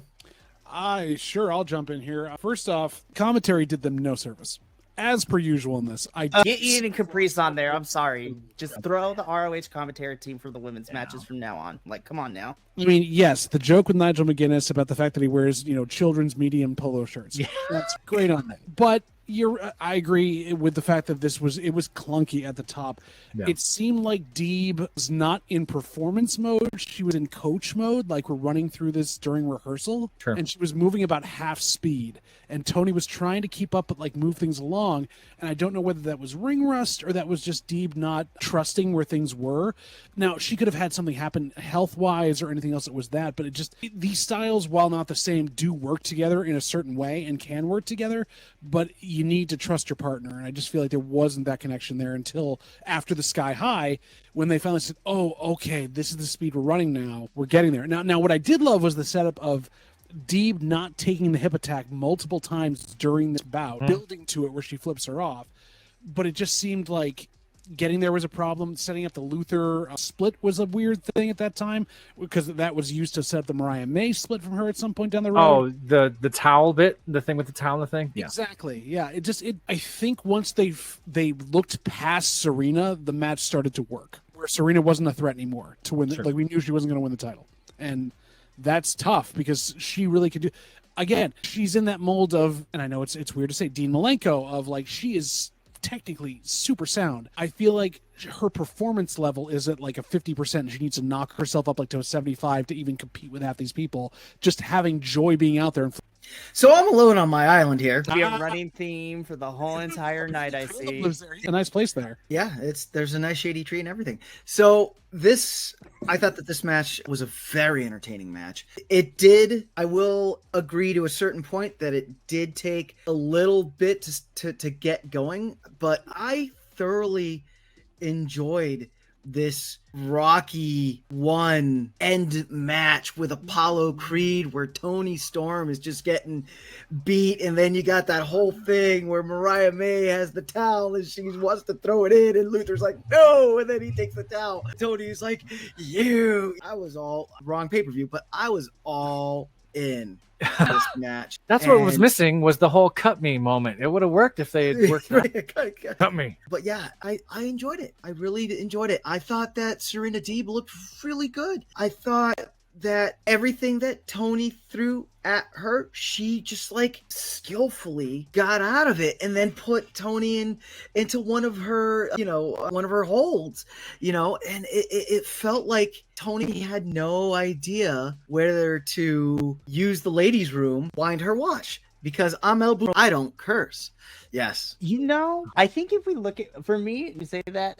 I'll jump in here. First off, commentary did them no service. As per usual in this. Get Ian and Caprice on there. I'm sorry. Just throw the ROH commentary team for the women's matches from now on. Like, come on now. I mean, yes, the joke with Nigel McGuinness about the fact that he wears, children's medium polo shirts. Yeah. That's great on that. But I agree with the fact that it was clunky at the top. Yeah. It seemed like Deeb was not in performance mode. She was in coach mode, like we're running through this during rehearsal. Sure. And she was moving about half speed. And Tony was trying to keep up, but like move things along. And I don't know whether that was ring rust or that was just Deeb not trusting where things were. Now, she could have had something happen health-wise or anything else that was that, but these styles, while not the same, do work together in a certain way and can work together, but you need to trust your partner. And I just feel like there wasn't that connection there until after the Sky High, when they finally said, oh, okay, this is the speed we're running now. We're getting there. Now what I did love was the setup of Deeb not taking the hip attack multiple times during this bout, building to it where she flips her off. But it just seemed like getting there was a problem. Setting up the Luther split was a weird thing at that time because that was used to set up the Mariah May split from her at some point down the road. Oh, the towel bit, the thing with the towel and the thing. Yeah. Exactly. Yeah. I think once they looked past Serena, the match started to work where Serena wasn't a threat anymore to win. Sure. Like we knew she wasn't going to win the title, and that's tough because she really could do. Again, she's in that mold of, and I know it's weird to say, Dean Malenko of like she is technically super sound. I feel like her performance level is at like a 50%. She needs to knock herself up like to a 75 to even compete with half these people. Just having joy being out there. So I'm alone on my island here. We have a running theme for the whole entire night, I see. A nice place there. Yeah, there's a nice shady tree and everything. So I thought that this match was a very entertaining match. I will agree to a certain point that it did take a little bit to get going, but I thoroughly enjoyed this Rocky One end match with Apollo Creed where Toni Storm is just getting beat, and then you got that whole thing where Mariah May has the towel and she wants to throw it in, and Luther's like, no, and then he takes the towel. Tony's like, I was all wrong pay-per-view, but I was all in this match. That's what was missing, was the whole cut me moment. It would have worked if they had worked cut me. But yeah, I enjoyed it. I really enjoyed it. I thought that Serena Deeb looked really good. I thought that everything that Tony threw at her, she just like skillfully got out of it and then put Tony into one of her holds, and it felt like Tony had no idea whether to use the ladies' room, wind her watch, because I'm El Boom, I don't curse. Yes. I think if we look at, for me, you say that,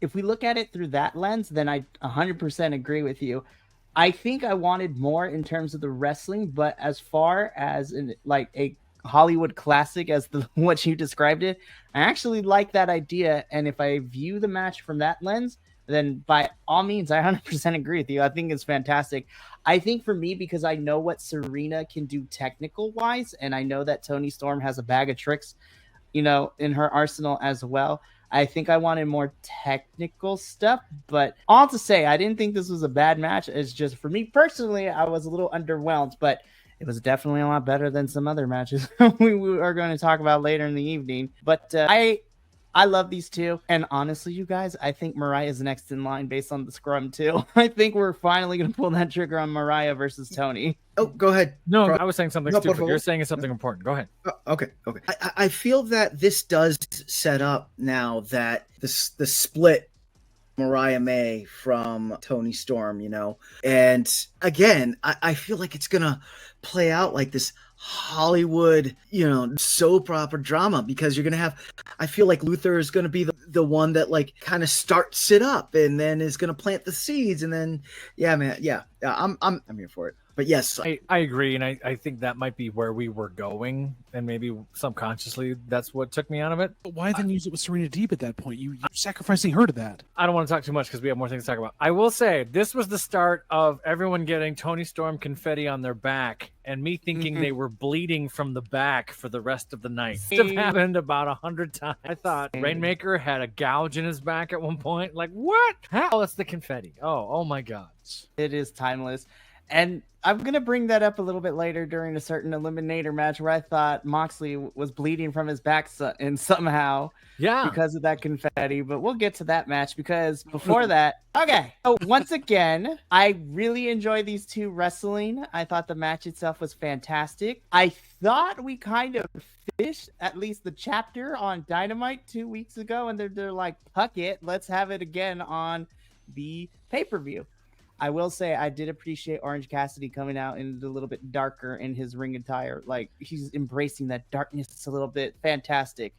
if we look at it through that lens, then I 100% agree with you. I think I wanted more in terms of the wrestling, but as far as like a Hollywood classic as what you described it, I actually like that idea. And if I view the match from that lens, then by all means, I 100% agree with you. I think it's fantastic. I think for me, because I know what Serena can do technical wise, and I know that Toni Storm has a bag of tricks, in her arsenal as well. I think I wanted more technical stuff, but all to say, I didn't think this was a bad match. It's just for me personally, I was a little underwhelmed, but it was definitely a lot better than some other matches we are going to talk about later in the evening. But I love these two. And honestly, you guys, I think Mariah is next in line based on the scrum too. I think we're finally going to pull that trigger on Mariah versus Toni. Oh, go ahead. No, I was saying something stupid. You're saying something important. Go ahead. Okay. I feel that this does set up now that the split Mariah May from Toni Storm, and again, I feel like it's gonna play out like this Hollywood, soap opera drama, because you're gonna have, I feel like Luther is gonna be the one that like kind of starts it up and then is gonna plant the seeds, and then I'm here for it. But yes, I agree, and I think that might be where we were going, and maybe subconsciously that's what took me out of it. But why then use it with Serena Deeb at that point? You're sacrificing her to that. I don't want to talk too much because we have more things to talk about. I will say this was the start of everyone getting Toni Storm confetti on their back, and me thinking they were bleeding from the back for the rest of the night. It have happened about 100 times. I thought Rainmaker had a gouge in his back at one point. Like, what? How? That's the confetti. Oh my God. It is timeless. And I'm going to bring that up a little bit later during a certain eliminator match where I thought Moxley was bleeding from his back somehow because of that confetti. But we'll get to that match because before that, okay. So once again, I really enjoy these two wrestling. I thought the match itself was fantastic. I thought we kind of finished at least the chapter on Dynamite 2 weeks ago, and they're like, fuck it, let's have it again on the pay-per-view. I will say I did appreciate Orange Cassidy coming out in a little bit darker in his ring attire. Like, he's embracing that darkness a little bit. Fantastic.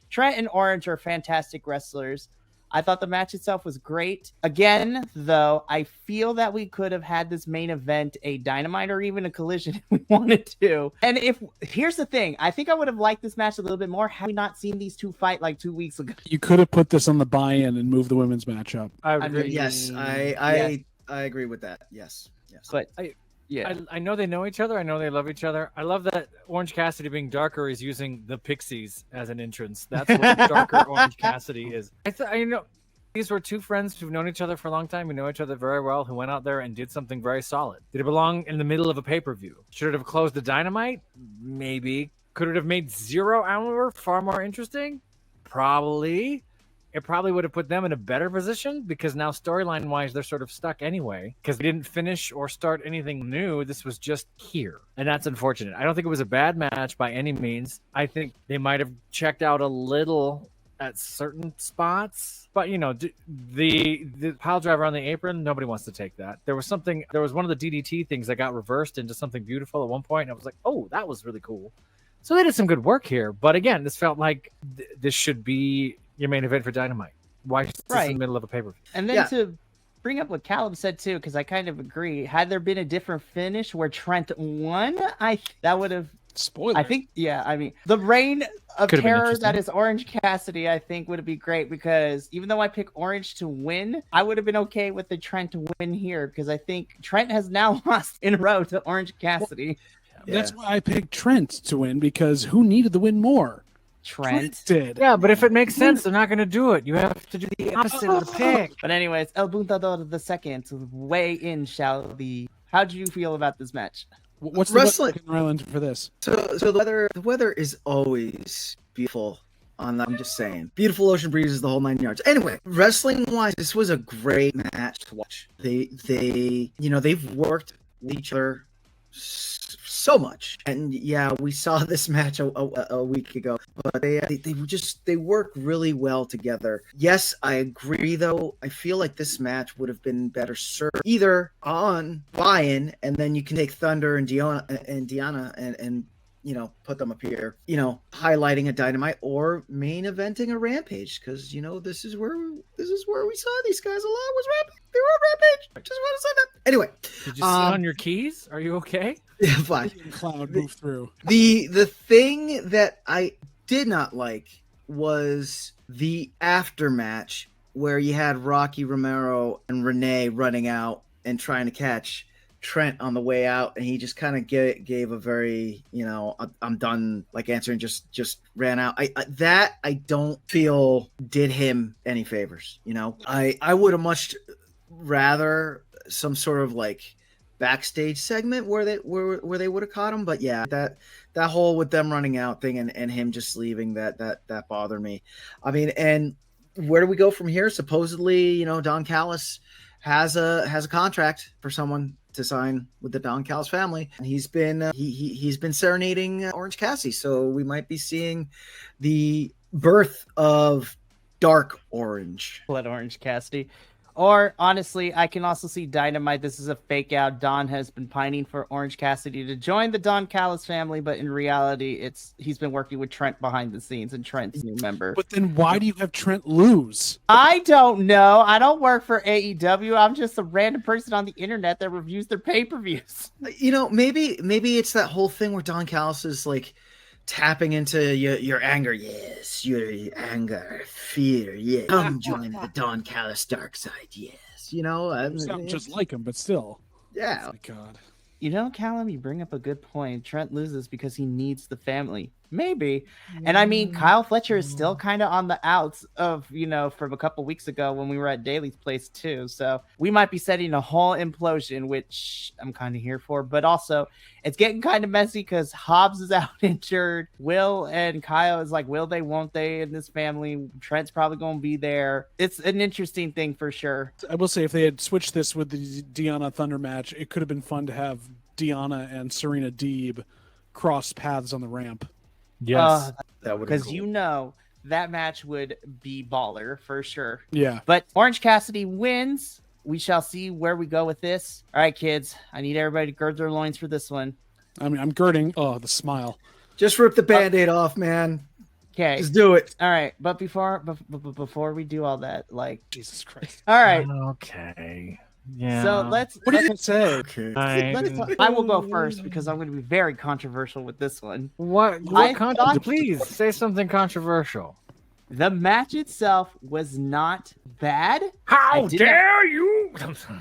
Trent and Orange are fantastic wrestlers. I thought the match itself was great. Again, though, I feel that we could have had this main event a Dynamite or even a Collision if we wanted to. And here's the thing, I think I would have liked this match a little bit more had we not seen these two fight like 2 weeks ago. You could have put this on the buy-in and moved the women's match up. I agree. Yes, I agree with that. Yes. But I know they know each other. I know they love each other. I love that Orange Cassidy being darker is using the Pixies as an entrance. That's what darker Orange Cassidy is. I know these were two friends who've known each other for a long time. We know each other very well, who went out there and did something very solid. Did it belong in the middle of a pay-per-view? Should it have closed the Dynamite? Maybe. Could it have made 0 Hour far more interesting? Probably. It probably would have put them in a better position because now storyline wise, they're sort of stuck anyway because they didn't finish or start anything new. This was just here. And that's unfortunate. I don't think it was a bad match by any means. I think they might have checked out a little at certain spots, but the pile driver on the apron, nobody wants to take that. There was one of the DDT things that got reversed into something beautiful at one point. And I was like, oh, that was really cool. So they did some good work here. But again, this felt like this should be your main event for Dynamite. Why is this in the middle of a pay-per-view? And then to bring up what Caleb said too, because I kind of agree. Had there been a different finish where Trent won, that would have spoiler. I think, the reign of terror that is Orange Cassidy, I think would be great because even though I pick Orange to win, I would have been okay with the Trent to win here because I think Trent has now lost in a row to Orange Cassidy. That's why I picked Trent to win because who needed the win more? Trent did. Yeah, but if it makes sense, they're not going to do it. You have to do the opposite of the pick. But anyways, El Buntador the second weigh in, shall the. How do you feel about this match? What's wrestling the Ireland for this? So the weather is always beautiful. I'm just saying, beautiful ocean breezes, the whole 9 yards. Anyway, wrestling wise, this was a great match to watch. They've worked with each other so much, and we saw this match a week ago, but they work really well together. Yes, I agree though. I feel like this match would have been better served either on buy-in, and then you can take Thunder and Deanna and put them up here, highlighting a Dynamite or main eventing a Rampage, because this is where we saw these guys a lot, was Rampage. They were on Rampage. Just want to say that. Anyway, did you sit on your keys? Are you okay? Yeah, fine. Cloud move through. The thing that I did not like was the aftermatch where you had Rocky Romero and Renee running out and trying to catch Trent on the way out, and he just kind of gave a very, I'm done, like answering, just ran out. I don't feel did him any favors. I would have much rather some sort of like backstage segment where they would have caught him, but yeah, that whole with them running out thing and him just leaving, that bothered me. I mean, and where do we go from here? Supposedly, Don Callis has a contract for someone to sign with the Don Callis family, and he's been he's been serenading Orange Cassidy, so we might be seeing the birth of Dark Orange. Blood Orange Cassidy. Or honestly, I can also see Dynamite. This is a fake out. Don has been pining for Orange Cassidy to join the Don Callis family, but in reality, he's been working with Trent behind the scenes, and Trent's new member. But then why do you have Trent lose? I don't know. I don't work for AEW. I'm just a random person on the internet that reviews their pay-per-views. Maybe it's that whole thing where Don Callis is like tapping into your anger. Yes, your anger, fear. Yeah, come join the Don Callis dark side. Yes, Sound just like him, but still. Yeah. Oh my God. Callum, you bring up a good point. Trent loses because he needs the family. Maybe. And I mean, Kyle Fletcher is still kind of on the outs of, from a couple weeks ago when we were at Daly's place too. So we might be setting a whole implosion, which I'm kind of here for. But also, it's getting kind of messy because Hobbs is out injured. Will and Kyle is like, will they, won't they in this family? Trent's probably going to be there. It's an interesting thing for sure. I will say, if they had switched this with the Deanna Thunder match, it could have been fun to have Deanna and Serena Deeb cross paths on the ramp. Yes, that would, because that match would be baller for sure. Yeah, but Orange Cassidy wins. We shall see where we go with this. All right, kids, I need everybody to gird their loins for this one. I mean, I'm girding. Oh, the smile. Just rip the Band-Aid off, man. Okay, just do it. All right, but before we do all that, like, Jesus Christ. All right. Okay. Yeah. So let's. What did it say? Okay. I will go first because I'm going to be very controversial with this one. What please say something controversial. The match itself was not bad. How dare you?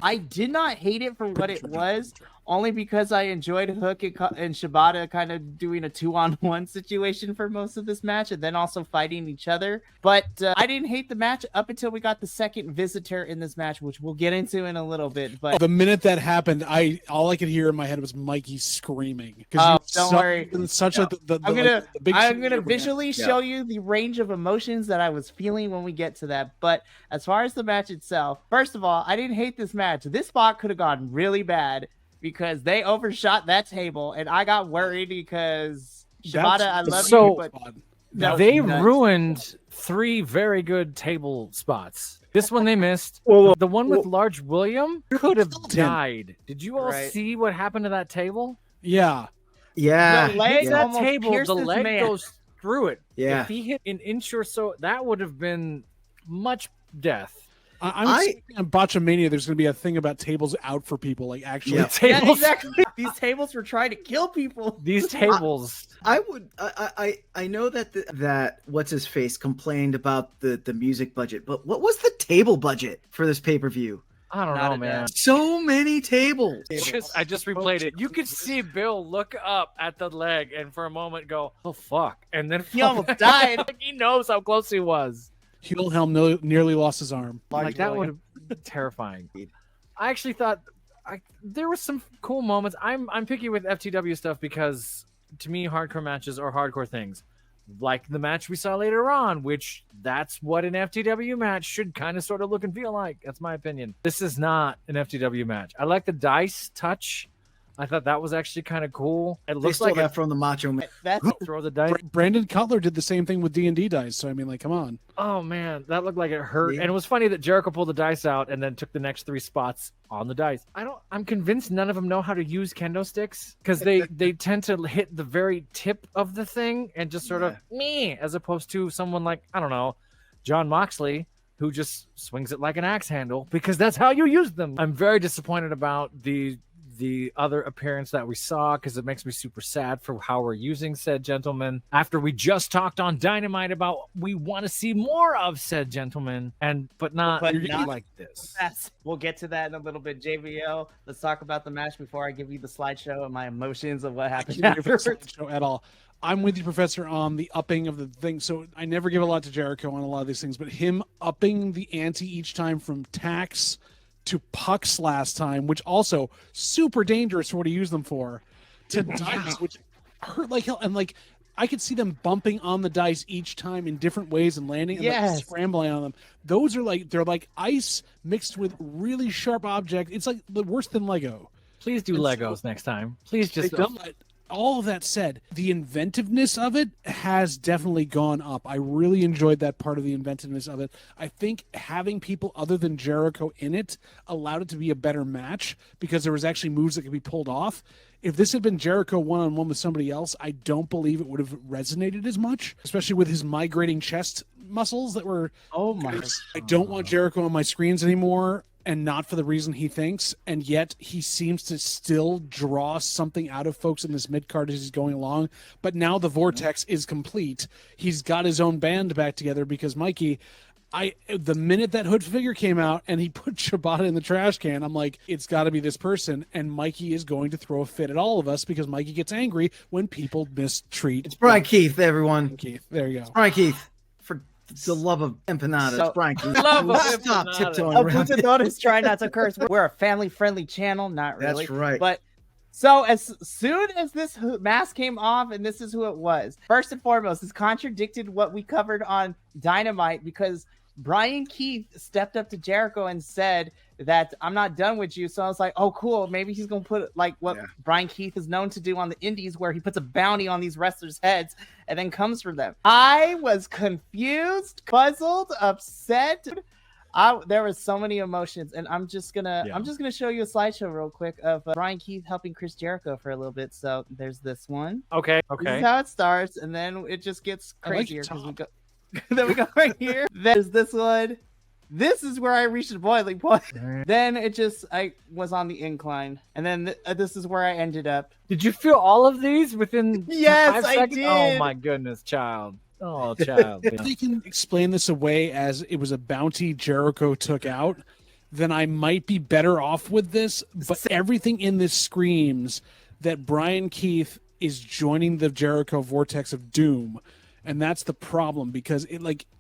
I did not hate it for what it was, only because I enjoyed Hook and Shibata kind of doing a 2-on-1 situation for most of this match, and then also fighting each other. But I didn't hate the match up until we got the second visitor in this match, which we'll get into in a little bit. But the minute that happened, all I could hear in my head was Mikey screaming. Don't worry. Such a I'm gonna visually show you the range of emotions that I was feeling when we get to that. But as far as the match itself, first of all, I didn't hate this match. This spot could have gone really bad because they overshot that table, and I got worried because Shibata, I love you, but they ruined 3 very good table spots. This one they missed. The one with Large William could have died. Did you all see what happened to that table? Yeah. Yeah. The leg that table, the leg goes through it. Yeah. If he hit an inch or so, that would have been much death. I'm expecting on Botchamania there's going to be a thing about tables out for people, like actually tables. Yeah, exactly. These tables were trying to kill people. These tables. I know that what's his face complained about the music budget, but what was the table budget for this pay-per-view? I don't know, man. So many tables. I just replayed it. You could see Bill look up at the leg and for a moment go, "Oh fuck!" and then he almost died. Like he knows how close he was. Helm nearly lost his arm. Like that would have been terrifying. I actually thought there were some cool moments. I'm picky with FTW stuff because to me, hardcore matches are hardcore things. Like the match we saw later on, which that's what an FTW match should kind of sort of look and feel like. That's my opinion. This is not an FTW match. I like the dice touch I thought that was actually kind of cool. It They looks stole like that from the Macho Man. That's throw the dice. Brandon Cutler did the same thing with D&D dice. So I mean, like, come on. Oh man, that looked like it hurt. See? And it was funny that Jericho pulled the dice out and then took the next 3 spots on the dice. I'm convinced none of them know how to use kendo sticks because they tend to hit the very tip of the thing and just sort of me, as opposed to someone like, I don't know, John Moxley, who just swings it like an axe handle because that's how you use them. I'm very disappointed about the other appearance that we saw because it makes me super sad for how we're using said gentleman after we just talked on Dynamite about we want to see more of said gentleman but not like this. We'll get to that in a little bit. JVL, let's talk about the match before I give you the slideshow and my emotions of what happened afterwards. At all. I'm with you, Professor, on the upping of the thing. So I never give a lot to Jericho on a lot of these things, but him upping the ante each time from tax to pucks last time, which also super dangerous for what he used them for, to dice, which hurt like hell. And like I could see them bumping on the dice each time in different ways and landing and like scrambling on them. Those are like they're like ice mixed with really sharp object. It's like the worse than Lego. Please do Legos next time. Please just all of that said, the inventiveness of it has definitely gone up. I really enjoyed that part of the inventiveness of it. I think having people other than Jericho in it allowed it to be a better match because there was actually moves that could be pulled off. If this had been Jericho one-on-one with somebody else, I don't believe it would have resonated as much, especially with his migrating chest muscles that were, I don't want Jericho on my screens anymore. And not for the reason he thinks, and yet he seems to still draw something out of folks in this mid-card as he's going along. But now the vortex is complete. He's got his own band back together because Mikey, the minute that Hood figure came out and he put Shibata in the trash can, I'm like, it's got to be this person, and Mikey is going to throw a fit at all of us because Mikey gets angry when people mistreat. It's Brian Keith, everyone. Keith, there you go. It's Brian Keith. The love of empanadas, So, Brian. Stop tiptoeing around. Notice, try not to curse. We're a family-friendly channel, not really. That's right. But so as soon as this mask came off, and this is who it was. First and foremost, this contradicted what we covered on Dynamite because Brian Keith stepped up to Jericho and said that I'm not done with you. So I was like, oh, cool. Maybe he's going to put like what Brian Keith is known to do on the indies where he puts a bounty on these wrestlers' heads and then comes for them. I was confused, puzzled, upset. There was so many emotions, and I'm just gonna show you a slideshow real quick of Brian Keith helping Chris Jericho for a little bit. So there's this one. Okay. This is how it starts, and then it just gets crazier because we go. Then we go right here. There's this one. This is where I reached the boiling point. Then I was on the incline, and then this is where I ended up. Did you feel all of these within? Yes, 5 seconds? I did. Oh my goodness, child. Oh, child. If they can explain this away as it was a bounty Jericho took out, then I might be better off with this. But everything in this screams that Brian Keith is joining the Jericho vortex of doom. And that's the problem because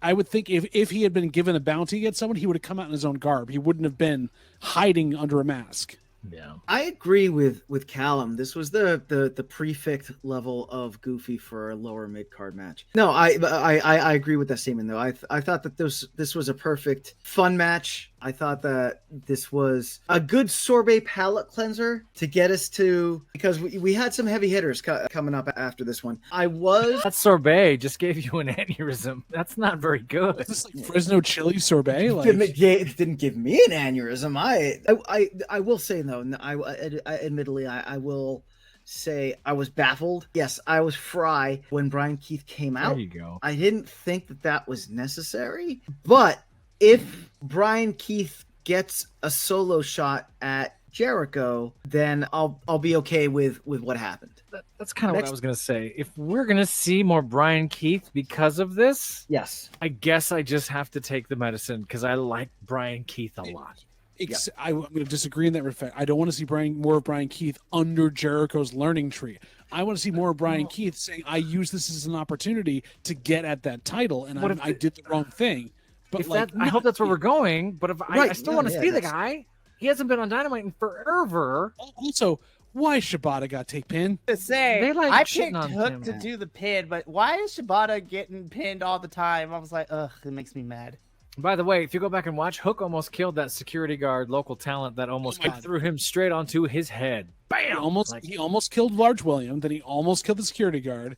I would think if he had been given a bounty against someone, he would have come out in his own garb. He wouldn't have been hiding under a mask. Yeah, I agree with Callum. This was the prefect level of goofy for a lower mid card match. No, I agree with that statement though. I thought that this was a perfect fun match. I thought that this was a good sorbet palate cleanser to get us to, because we had some heavy hitters coming up after this one. That sorbet just gave you an aneurysm. That's not very good. Is this like Fresno chili sorbet? It didn't give me an aneurysm. I will say though, admittedly, I will say I was baffled. Yes, I was fry when Brian Keith came out. There you go. I didn't think that was necessary, but if Brian Keith gets a solo shot at Jericho, then I'll be okay with what happened. That's kind of what I was going to say. If we're going to see more Brian Keith because of this, yes, I guess I just have to take the medicine because I like Brian Keith a lot. I'm going to disagree in that respect. I don't want to see more of Brian Keith under Jericho's learning tree. I want to see more of Brian Keith saying, I use this as an opportunity to get at that title, and I did the wrong thing. But I hope that's where we're going. But I still want to see the guy. He hasn't been on Dynamite in forever. Also, why Shibata got take pin? To say, They like I shitting picked on Hook him. to do the pin, but why is Shibata getting pinned all the time? I was like, ugh, it makes me mad. By the way, if you go back and watch, Hook almost killed that security guard, local talent, that almost threw him straight onto his head. Bam! He almost killed Large William, then he almost killed the security guard.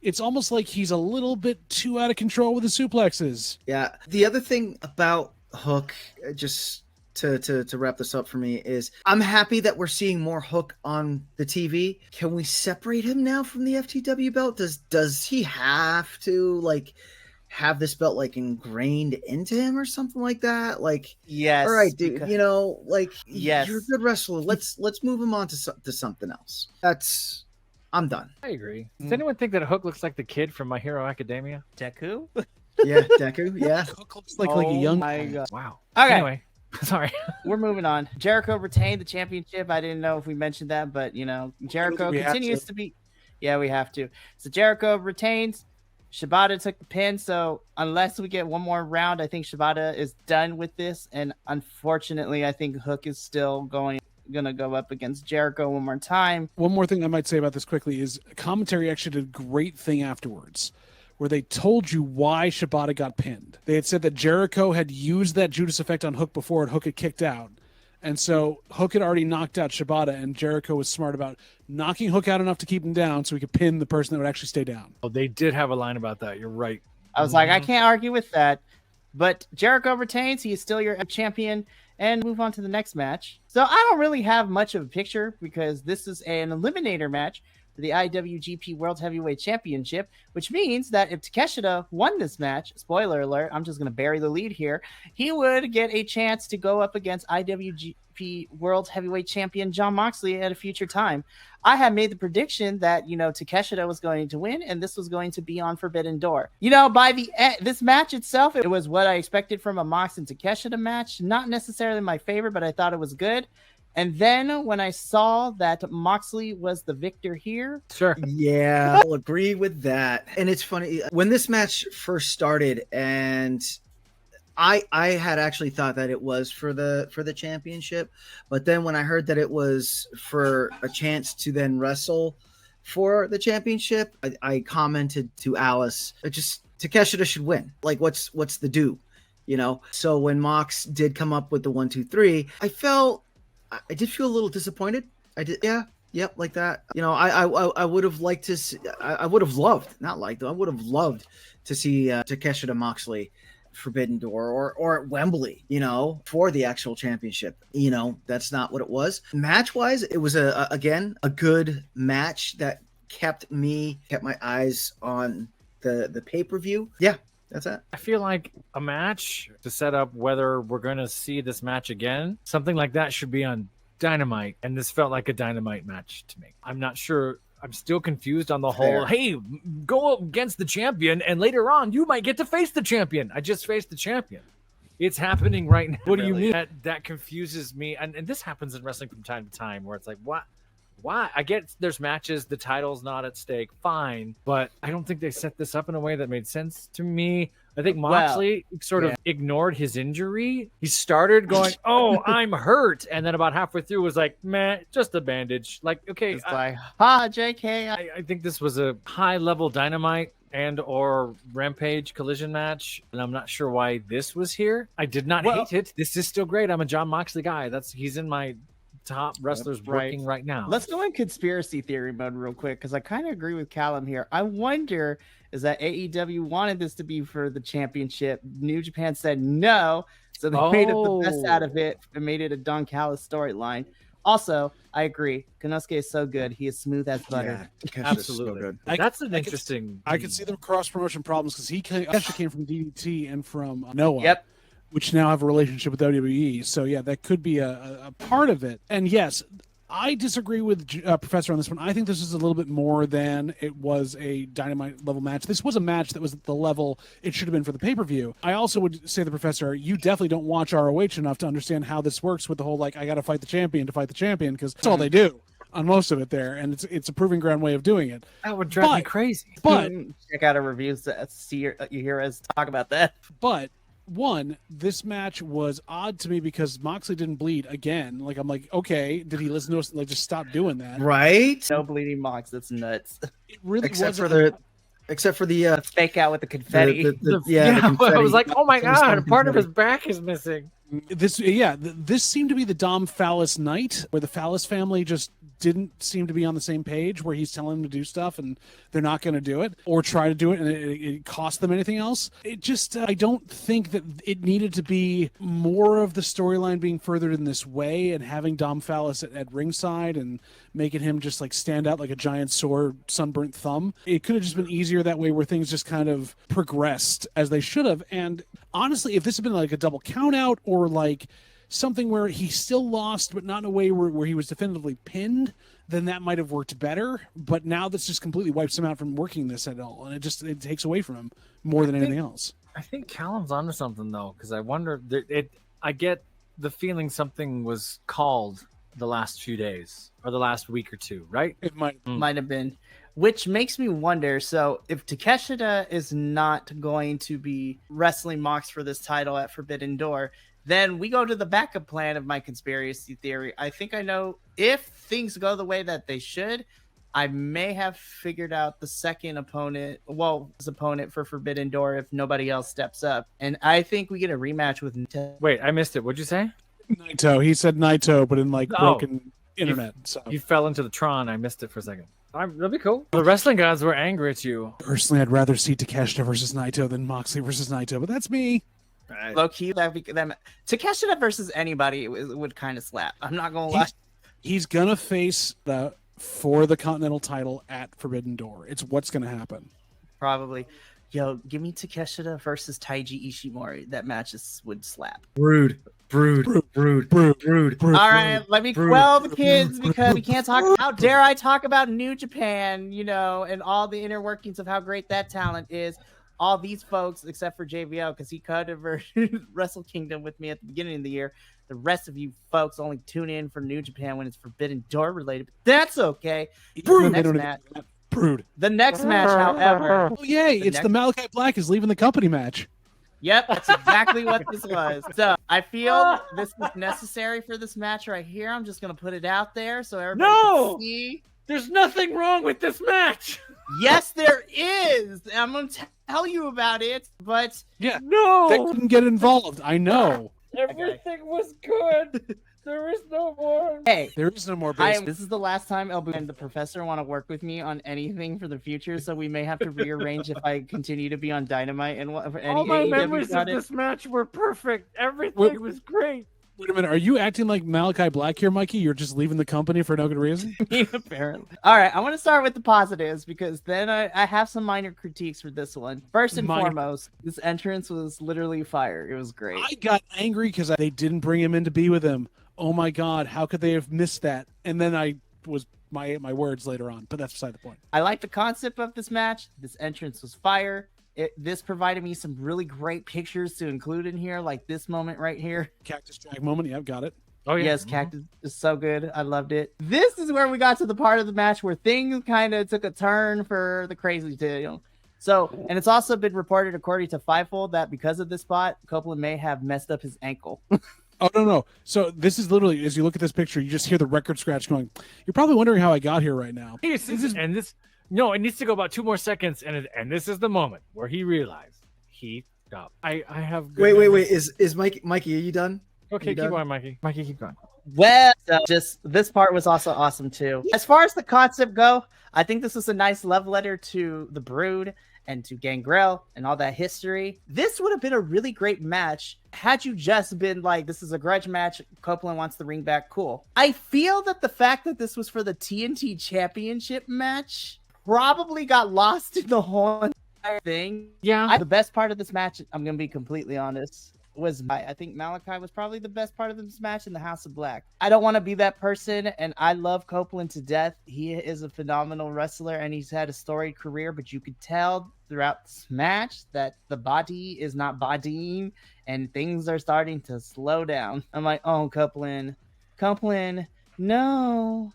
It's almost like he's a little bit too out of control with the suplexes. Yeah. The other thing about Hook, just to wrap this up for me, is I'm happy that we're seeing more Hook on the TV. Can we separate him now from the FTW belt? Does he have to like have this belt like ingrained into him or something like that? Like, yes, all right, dude, you know, like, yes, you're a good wrestler. Let's move him on to something else. I'm done. I agree. Does anyone think that Hook looks like the kid from My Hero Academia? Deku? Yeah, Deku. Yeah, Hook looks like a young. My God. Wow. Okay. Anyway, sorry. We're moving on. Jericho retained the championship. I didn't know if we mentioned that, but Jericho continues to be. Yeah, we have to. So Jericho retains. Shibata took the pin. So unless we get one more round, I think Shibata is done with this. And unfortunately, I think Hook is still going to go up against Jericho one more time. One more thing I might say about this quickly is commentary actually did a great thing afterwards, where they told you why Shibata got pinned. They had said that Jericho had used that Judas effect on Hook before and Hook had kicked out. And so Hook had already knocked out Shibata, and Jericho was smart about knocking Hook out enough to keep him down so he could pin the person that would actually stay down. Oh, they did have a line about that. You're right. I was like, I can't argue with that. But Jericho retains. He is still your champion. And move on to the next match. So I don't really have much of a picture because this is an eliminator match for the IWGP World Heavyweight Championship, which means that if Takeshita won this match, spoiler alert, I'm just going to bury the lead here, he would get a chance to go up against IWGP World Heavyweight Champion Jon Moxley at a future time. I had made the prediction that, Takeshita was going to win and this was going to be on Forbidden Door. By the end, this match itself, it was what I expected from a Mox and Takeshita match. Not necessarily my favorite, but I thought it was good. And then when I saw that Moxley was the victor here. Sure. Yeah, I'll agree with that. And it's funny, when this match first started, and I had actually thought that it was for the championship, but then when I heard that it was for a chance to then wrestle for the championship, I commented to Alice, Takeshita should win. Like, what's the do? So when Mox did come up with the 1, 2, 3, I did feel a little disappointed. I did, yeah. Yep, like that. I would have liked to see, I would have loved, not liked, I would have loved to see Takeshita Moxley Forbidden Door or at Wembley, for the actual championship. That's not what it was. Match wise, it was again a good match that kept my eyes on the pay-per-view. Yeah, that's it. I feel like a match to set up whether we're going to see this match again, something like that should be on Dynamite, and this felt like a Dynamite match to me. I'm not sure. I'm still confused on the whole, hey, go up against the champion, and later on, you might get to face the champion. I just faced the champion. It's happening right now. What do you mean? That confuses me. And this happens in wrestling from time to time, where it's like, what? Why? I get there's matches, the title's not at stake, fine, but I don't think they set this up in a way that made sense to me. I think Moxley sort of ignored his injury. He started going, oh, I'm hurt. And then about halfway through was like, meh, just a bandage. Like, okay. It's like, ha, JK. I think this was a high-level Dynamite and or Rampage collision match, and I'm not sure why this was here. I did not hate it. This is still great. I'm a Jon Moxley guy. He's in my top wrestlers working right now. Let's go in conspiracy theory mode real quick, because I kind of agree with Callum here. I wonder, is that AEW wanted this to be for the championship. New Japan said no, so they made it the best out of it and made it a Don Callis storyline. Also, I agree. Konosuke is so good. He is smooth as butter. Yeah, absolutely. So good. That's an interesting. I could see them cross promotion problems because he actually came from DDT and from Noah. Yep. Which now have a relationship with WWE. So yeah, that could be a part of it. And yes, I disagree with Professor on this one. I think this is a little bit more than it was a Dynamite level match. This was a match that was at the level it should have been for the pay-per-view. I also would say the Professor, you definitely don't watch ROH enough to understand how this works with the whole, like, I got to fight the champion to fight the champion, because that's all they do on most of it there. And it's a proving ground way of doing it. That would drive me crazy. But check out our reviews to you hear us talk about that. But one, this match was odd to me because Moxley didn't bleed again. Like, I'm like, okay, did he listen to us and like just stop doing that? Right? No bleeding Mox. That's nuts. It really Except wasn't. for except for the Fake out with the confetti. the I was confetti. like, oh my Some stone god, part of his confetti. back is missing. This seemed to be the Dom Phallus night, where the Phallus family just didn't seem to be on the same page, where he's telling them to do stuff and they're not going to do it or try to do it, and it cost them anything else. It just, I don't think that it needed to be more of the storyline being furthered in this way and having Dom Phallus at ringside and making him just like stand out like a giant sore sunburnt thumb. It could have just been easier that way, where things just kind of progressed as they should have. And honestly, if this had been like a double count out or like something where he still lost, but not in a way where he was definitively pinned, then that might have worked better. But now this just completely wipes him out from working this at all. And it takes away from him more than anything else. I think Callum's onto something though, because I wonder, I get the feeling something was called the last few days or the last week or two, right? It Might have been, which makes me wonder. So if Takeshita is not going to be wrestling Mox for this title at Forbidden Door, then we go to the backup plan of my conspiracy theory. I think I know, if things go the way that they should, I may have figured out the second opponent, his opponent for Forbidden Door, if nobody else steps up. And I think we get a rematch with Wait, I missed it. What'd you say? Naito. He said Naito, but in like broken internet. So You fell into the Tron. I missed it for a second. That'd be cool. The wrestling gods were angry at you. personally, I'd rather see Takeshita versus Naito than Moxley versus Naito, but that's me. low key. Takeshita versus anybody would kind of slap. I'm not gonna lie. He's gonna face for the Continental title at Forbidden Door. It's what's gonna happen. Probably. Yo, give me Takeshita versus Taiji Ishimori. That match would slap. Brood. All right, let me quell the kids because we can't talk. How dare I talk about New Japan, and all the inner workings of how great that talent is. All these folks, except for JBL, because he covered Wrestle Kingdom with me at the beginning of the year. The rest of you folks only tune in for New Japan when it's Forbidden Door related. But that's okay. Brood. The next match, however. Oh yay! It's the Malachi Black is leaving the company match. Yep, that's exactly what this was. So I feel this was necessary for this match right here. I'm just gonna put it out there so everybody can see. There's nothing wrong with this match. Yes, there is. I'm gonna tell you about it, but Yeah, No, they couldn't get involved. I know. everything was good. There is no more. hey, There is no more base. this is the last time Elbu and the professor want to work with me on anything for the future, so we may have to rearrange if I continue to be on Dynamite and for any All my AEW memories of product. this match were perfect. Everything was great. Wait a minute. Are you acting like Malachi Black here, Mikey? You're just leaving the company for no good reason? Apparently. All right, I want to start with the positives because then I have some minor critiques for this one. First and foremost, this entrance was literally fire. It was great. I got angry because they didn't bring him in to be with him. Oh my God, how could they have missed that? And then I was my words later on, but that's beside the point. I like the concept of this match. This entrance was fire. This provided me some really great pictures to include in here, like this moment right here. Cactus drag moment. Yeah, I've got it. Oh yeah. Yes, Cactus is so good. I loved it. This is where we got to the part of the match where things kind of took a turn for the crazy too. So, and it's also been reported according to Fivefold that because of this spot, Copeland may have messed up his ankle. Oh, no. So this is literally, as you look at this picture, you just hear the record scratch going. You're probably wondering how I got here right now. It needs to go about 2 more seconds, and this is the moment where he realized he stopped. I have. Wait. Is Mikey? Are you done? Okay, keep going, Mikey. Mikey, keep going. Well, just this part was also awesome too. As far as the concept go, I think this was a nice love letter to the Brood and to Gangrel and all that history. This would have been a really great match had you just been like, this is a grudge match. Copeland wants the ring back. Cool. I feel that the fact that this was for the TNT Championship match probably got lost in the whole entire thing. Yeah. The best part of this match, I'm going to be completely honest, was I think Malachi was probably the best part of this match in the House of Black. I don't want to be that person, and I love Copeland to death. He is a phenomenal wrestler, and he's had a storied career, but you could tell throughout this match that the body is not bodying, and things are starting to slow down. I'm like, oh, Copeland, no.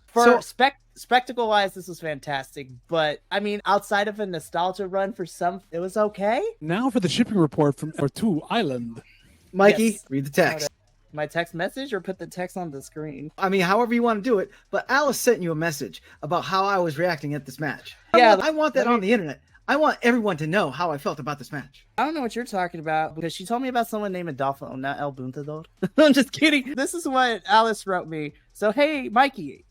Spectacle-wise, this was fantastic, but I mean, outside of a nostalgia run for some, it was okay. Now for the shipping report from Ortu Island. Mikey, Yes. read the text. My text message or put the text on the screen? I mean, however you want to do it, but Alice sent you a message about how I was reacting at this match. Yeah, I want that on the internet. I want everyone to know how I felt about this match. I don't know what you're talking about because she told me about someone named Adolfo, not El Buntador. I'm just kidding. This is what Alice wrote me. So, hey, Mikey,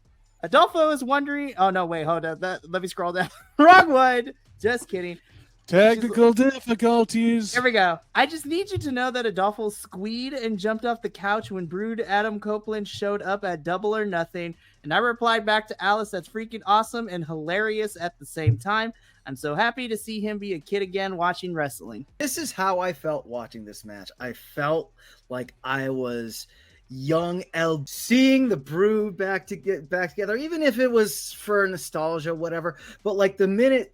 Adolfo is wondering. Oh, no, wait, hold on. Let me scroll down. Wrong one. Just kidding. Technical difficulties. Here we go. I just need you to know that Adolfo squeed and jumped off the couch when Brood Adam Copeland showed up at Double or Nothing. And I replied back to Alice, that's freaking awesome and hilarious at the same time. I'm so happy to see him be a kid again watching wrestling. This is how I felt watching this match. I felt like I was young El, seeing the Brood back together, even if it was for nostalgia, whatever. But like the minute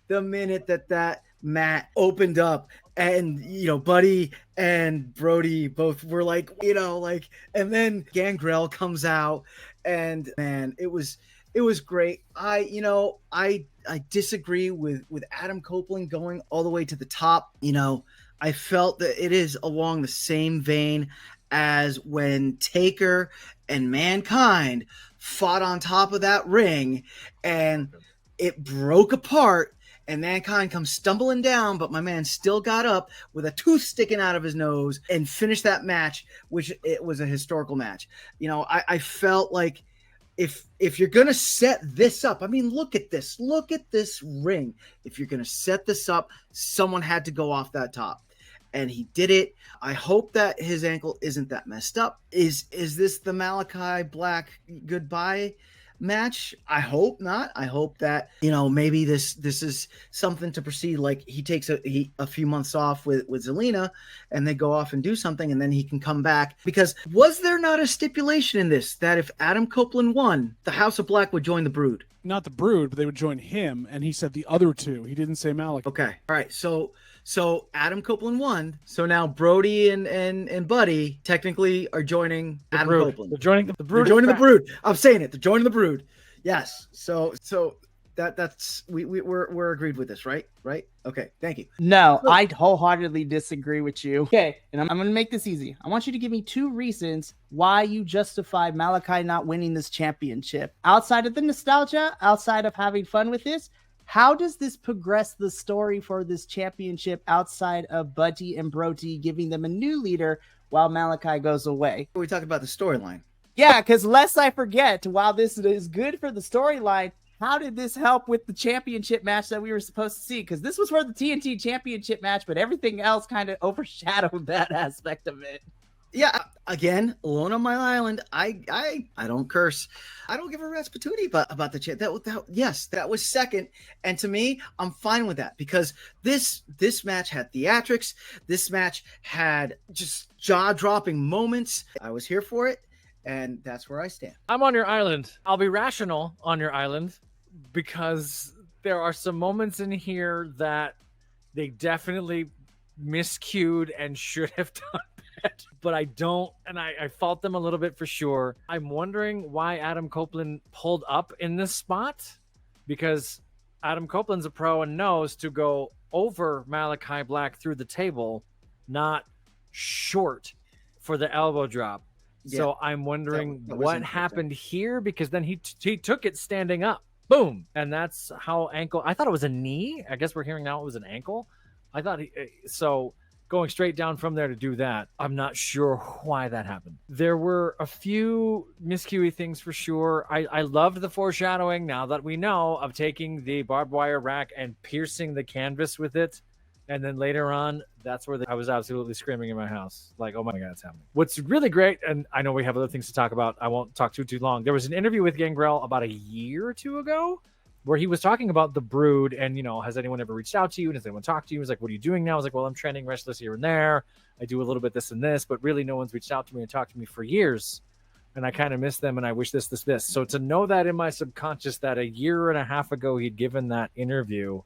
that mat opened up and, Buddy and Brody both were like, and then Gangrel comes out and man, it was great. I disagree with Adam Copeland going all the way to the top. I felt that it is along the same vein as when Taker and Mankind fought on top of that ring and it broke apart and Mankind comes stumbling down, but my man still got up with a tooth sticking out of his nose and finished that match, which it was a historical match. I felt like if you're going to set this up, I mean, look at this ring. If you're going to set this up, someone had to go off that top. And he did it. I hope that his ankle isn't that messed up. Is this the Malachi Black goodbye match? I hope not. I hope that, maybe this is something to proceed. Like he takes a few months off with Zelina and they go off and do something and then he can come back. Because was there not a stipulation in this that if Adam Copeland won, the House of Black would join the Brood? Not the Brood, but they would join him. And he said the other two. He didn't say Malachi. Okay. All right. So Adam Copeland won. So now Brody and Buddy technically are joining Adam Copeland. They're joining the Brood. They're joining the Brood. I'm saying it. They're joining the Brood. Yes. So that's we're agreed with this, right? Right? Okay. Thank you. No, I wholeheartedly disagree with you. Okay, and I'm going to make this easy. I want you to give me 2 reasons why you justify Malachi not winning this championship. Outside of the nostalgia, outside of having fun with this, how does this progress the story for this championship outside of Buddy and Brody giving them a new leader while Malachi goes away? We talk about the storyline. Yeah, because lest I forget, while this is good for the storyline, how did this help with the championship match that we were supposed to see? Because this was for the TNT championship match, but everything else kind of overshadowed that aspect of it. Yeah, again, alone on my island. I don't curse. I don't give a rat's patootie about the chat. That was second, and to me, I'm fine with that because this match had theatrics. This match had just jaw-dropping moments. I was here for it, and that's where I stand. I'm on your island. I'll be rational on your island because there are some moments in here that they definitely miscued and should have done. But I don't, and I fault them a little bit for sure. I'm wondering why Adam Copeland pulled up in this spot because Adam Copeland's a pro and knows to go over Malachi Black through the table, not short for the elbow drop. Yeah. So I'm wondering what happened here because then he took it standing up. Boom. And that's how ankle, I thought it was a knee. I guess we're hearing now it was an ankle. I thought so going straight down from there to do that, I'm not sure why that happened. There were a few miscuey things for sure. I loved the foreshadowing now that we know of taking the barbed wire rack and piercing the canvas with it. And then later on, that's where I was absolutely screaming in my house. Like, oh my God, it's happening. What's really great, and I know we have other things to talk about. I won't talk too long. There was an interview with Gangrel about a year or 2 ago where he was talking about the Brood and, has anyone ever reached out to you? And has anyone talked to you? He was like, what are you doing now? I was like, well, I'm training wrestlers here and there. I do a little bit this and this, but really no one's reached out to me and talked to me for years. And I kind of miss them and I wish this. So to know that in my subconscious that a year and a half ago he'd given that interview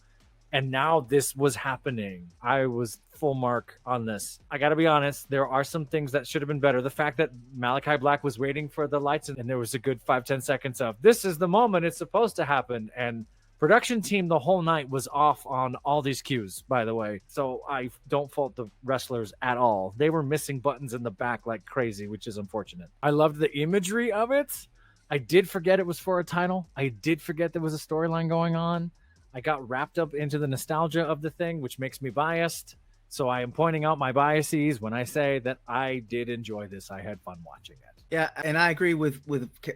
and now this was happening, I was full mark on this. I got to be honest, there are some things that should have been better. The fact that Malachi Black was waiting for the lights and there was a good 5-10 seconds of this is the moment it's supposed to happen. And production team the whole night was off on all these cues, by the way. So I don't fault the wrestlers at all. They were missing buttons in the back like crazy, which is unfortunate. I loved the imagery of it. I did forget it was for a title. I did forget there was a storyline going on. I got wrapped up into the nostalgia of the thing, which makes me biased. So I am pointing out my biases when I say that I did enjoy this. I had fun watching it. Yeah, and I agree with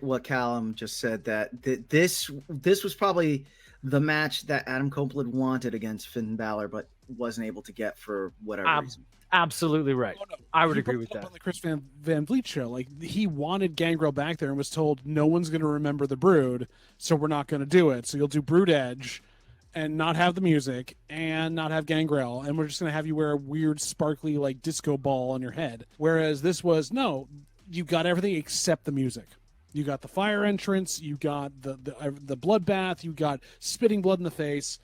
what Callum just said, that this was probably the match that Adam Copeland wanted against Finn Balor, but wasn't able to get for whatever reason. Absolutely right. Oh, no. I would He agree brought with it up that. on the Chris Van Vliet show. Like, he wanted Gangrel back there and was told no one's going to remember the Brood, so we're not going to do it. So you'll do Brood Edge and not have the music and not have Gangrel, and we're just going to have you wear a weird sparkly like disco ball on your head. Whereas this was, no, you got everything except the music. You got the fire entrance, you got the bloodbath, you got spitting blood in the face.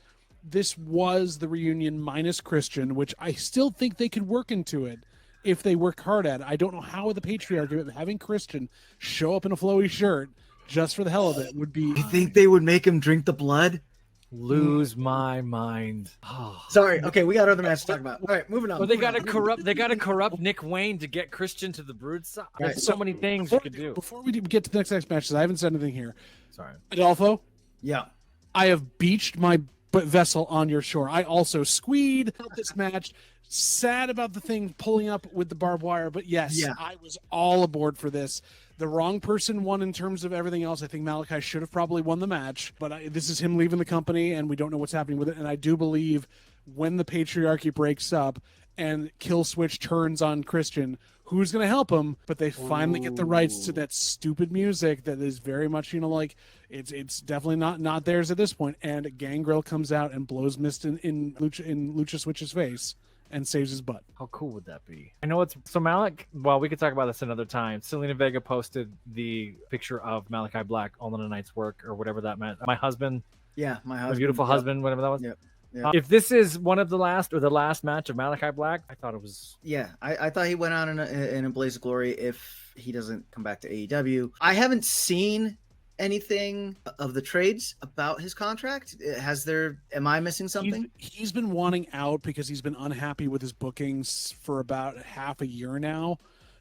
This was the reunion minus Christian, which I still think they could work into it if they work hard at it. I don't know how the patriarchy, having Christian show up in a flowy shirt just for the hell of it would be. You think they would make him drink the blood? Lose my mind. Sorry. Okay, we got other matches to talk about. All right, moving on. Well, they got to corrupt. They got to corrupt Nick Wayne to get Christian to the Brood side. There's Right. so many things you could do. Before we get to the next matches, I haven't said anything here. Sorry. Adolfo, Yeah. I have beached my vessel on your shore. I also squeed out this match. Sad about the thing pulling up with the barbed wire, but yes, Yeah. I was all aboard for this. The wrong person won in terms of everything else. I think Malachi should have probably won the match, but this is him leaving the company, and we don't know what's happening with it. And I do believe when the patriarchy breaks up and Kill Switch turns on Christian, who's going to help him? But they finally get the rights to that stupid music that is very much, like it's definitely not theirs at this point. And Gangrel comes out and blows mist in Lucha Switch's face and saves his butt. How cool would that be? I know it's so Malik. Well, we could talk about this another time. Selena Vega posted the picture of Malachi Black all in a night's work or whatever that meant. My husband, Yeah, my husband. my beautiful Yep. husband, whatever that was. Yep. Yeah. If this is one of the last or the last match of Malachi Black, I thought it was. Yeah, I thought he went out in a blaze of glory if he doesn't come back to AEW. I haven't seen anything of the trades about his contract. Am I missing something? He's been wanting out because he's been unhappy with his bookings for about half a year now.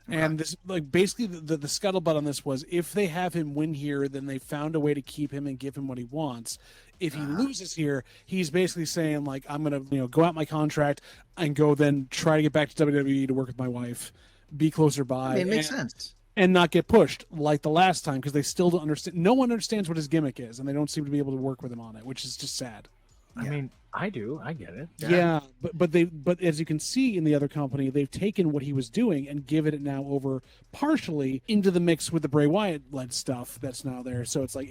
Okay. And this, like, basically the scuttlebutt on this was, if they have him win here, then they found a way to keep him and give him what he wants. If he loses here, he's basically saying, like, I'm going to, go out my contract and go then try to get back to WWE to work with my wife, be closer by. It makes sense. And not get pushed like the last time, because they still don't understand. No one understands what his gimmick is, and they don't seem to be able to work with him on it, which is just sad. I mean, I do. I get it. Yeah, but as you can see in the other company, they've taken what he was doing and given it now over partially into the mix with the Bray Wyatt led stuff that's now there. So it's like,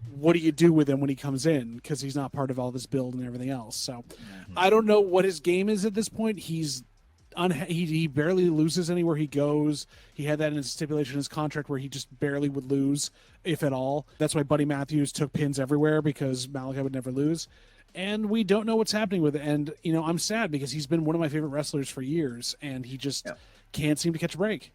what do you do with him when he comes in, because he's not part of all this build and everything else. So I don't know what his game is at this point. He barely loses anywhere he goes. He had that in his stipulation in his contract where he just barely would lose, if at all. That's why Buddy Matthews took pins everywhere, because Malachi would never lose. And we don't know what's happening with it. And, I'm sad because he's been one of my favorite wrestlers for years, and he just can't seem to catch a break.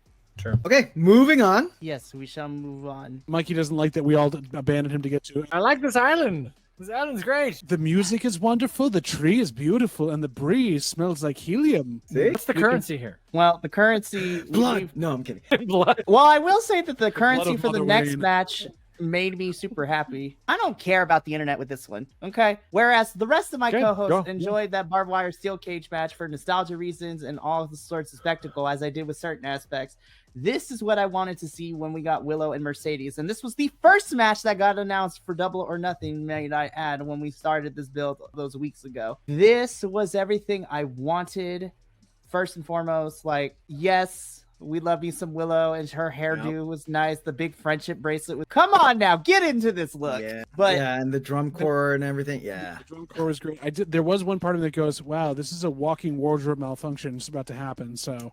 Okay, moving on. Yes, we shall move on. Mikey doesn't like that we all abandoned him to get to it. I like this island. This island's great. The music is wonderful, the tree is beautiful, and the breeze smells like helium. See? What's the currency here? Well, the currency. Blood. No, I'm kidding. Blood. Well, I will say that the currency of for the Mother next Rain. match made me super happy. I don't care about the internet with this one, okay? Whereas the rest of my Okay, co-hosts go. enjoyed that barbed wire steel cage match for nostalgia reasons and all the sorts of spectacle, as I did with certain aspects. This is what I wanted to see when we got Willow and Mercedes. And this was the first match that got announced for Double or Nothing, may I add, when we started this build those weeks ago. This was everything I wanted. First and foremost, like, yes, we love me some Willow, and her hairdo was nice. The big friendship bracelet was, come on now, get into this look. Yeah, But and the drum corps and everything. Yeah. The drum corps was great. There was one part of it that goes, wow, this is a walking wardrobe malfunction. It's about to happen. So,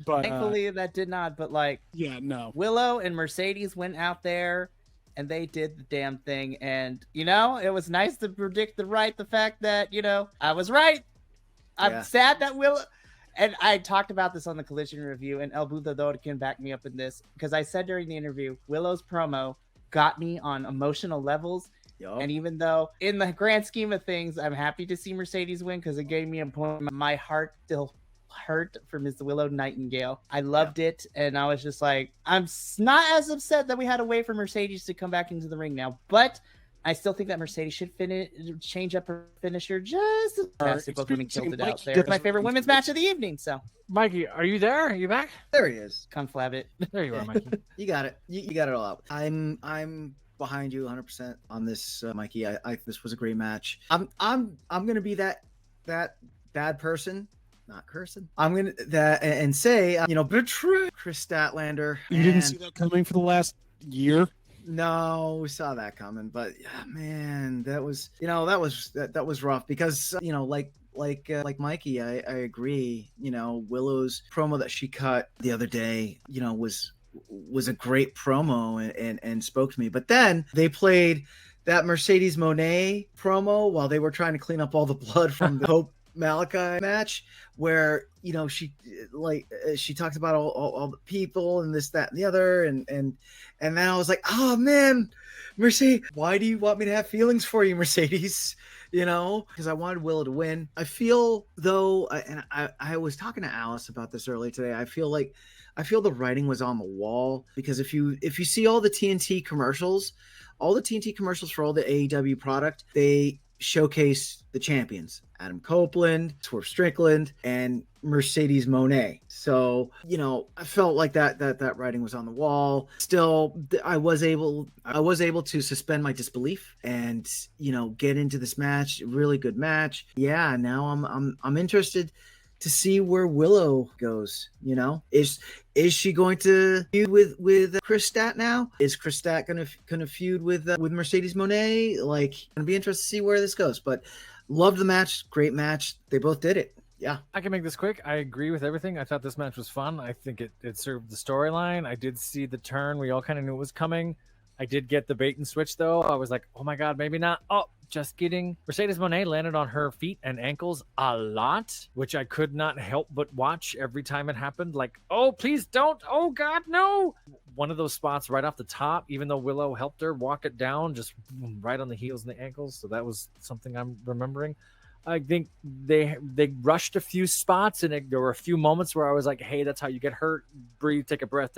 but thankfully that did not. But like, yeah, no. Willow and Mercedes went out there and they did the damn thing. And, it was nice to predict the fact that, I was right. I'm sad that Willow... And I talked about this on the Collision review, and El Budador can back me up in this, because I said during the interview, Willow's promo got me on emotional levels. Yup. And even though, in the grand scheme of things, I'm happy to see Mercedes win, because it gave me a point. My heart still hurt for Miss Willow Nightingale. I loved it, and I was just like, I'm not as upset that we had to wait for Mercedes to come back into the ring now, but I still think that Mercedes should change up her finisher just as fast. Both women killed it out there. It's my favorite women's match of the evening. So, Mikey, are you there? Are you back? There he is. conflab it. There you are, Mikey. You got it. You got it all out. I'm behind you 100% on this, Mikey. This was a great match. I'm gonna be that bad person. Not cursing. I'm gonna and say betray Chris Statlander. You didn't see that coming for the last year. No, we saw that coming, but man, that was rough because like Mikey, I agree. Willow's promo that she cut the other day, was a great promo and spoke to me. But then they played that Mercedes Monae promo while they were trying to clean up all the blood from the Hope Malachi match, where she talked about all the people and this, that, and the other, and then I was like, oh man, Mercedes, why do you want me to have feelings for you, Mercedes? Because I wanted Willow to win. I feel though, and I was talking to Alice about this earlier today. I feel the writing was on the wall, because if you see all the TNT commercials for all the AEW product, they showcase the champions: Adam Copeland, Swerve Strickland, and Mercedes Monae. So, I felt like that writing was on the wall. Still, I was able to suspend my disbelief and, get into this match. Really good match. Yeah, now I'm interested to see where Willow goes. Is she going to feud with Chris Stat now? Is Chris Stat gonna feud with Mercedes Monae? Gonna be interested to see where this goes. But loved the match, great match. They both did it. Yeah, I can make this quick. I agree with everything. I thought this match was fun. I think it served the storyline. I did see the turn. We all kind of knew it was coming. I did get the bait and switch though. I was like, oh my god, maybe not. Oh, just kidding. Mercedes Monae landed on her feet and ankles a lot, which I could not help but watch every time it happened. Like, oh, please don't. Oh god, no. One of those spots right off the top, even though Willow helped her walk it down, just right on the heels and the ankles. So that was something I'm remembering. I think they rushed a few spots, and there were a few moments where I was like, hey, that's how you get hurt. Breathe, take a breath.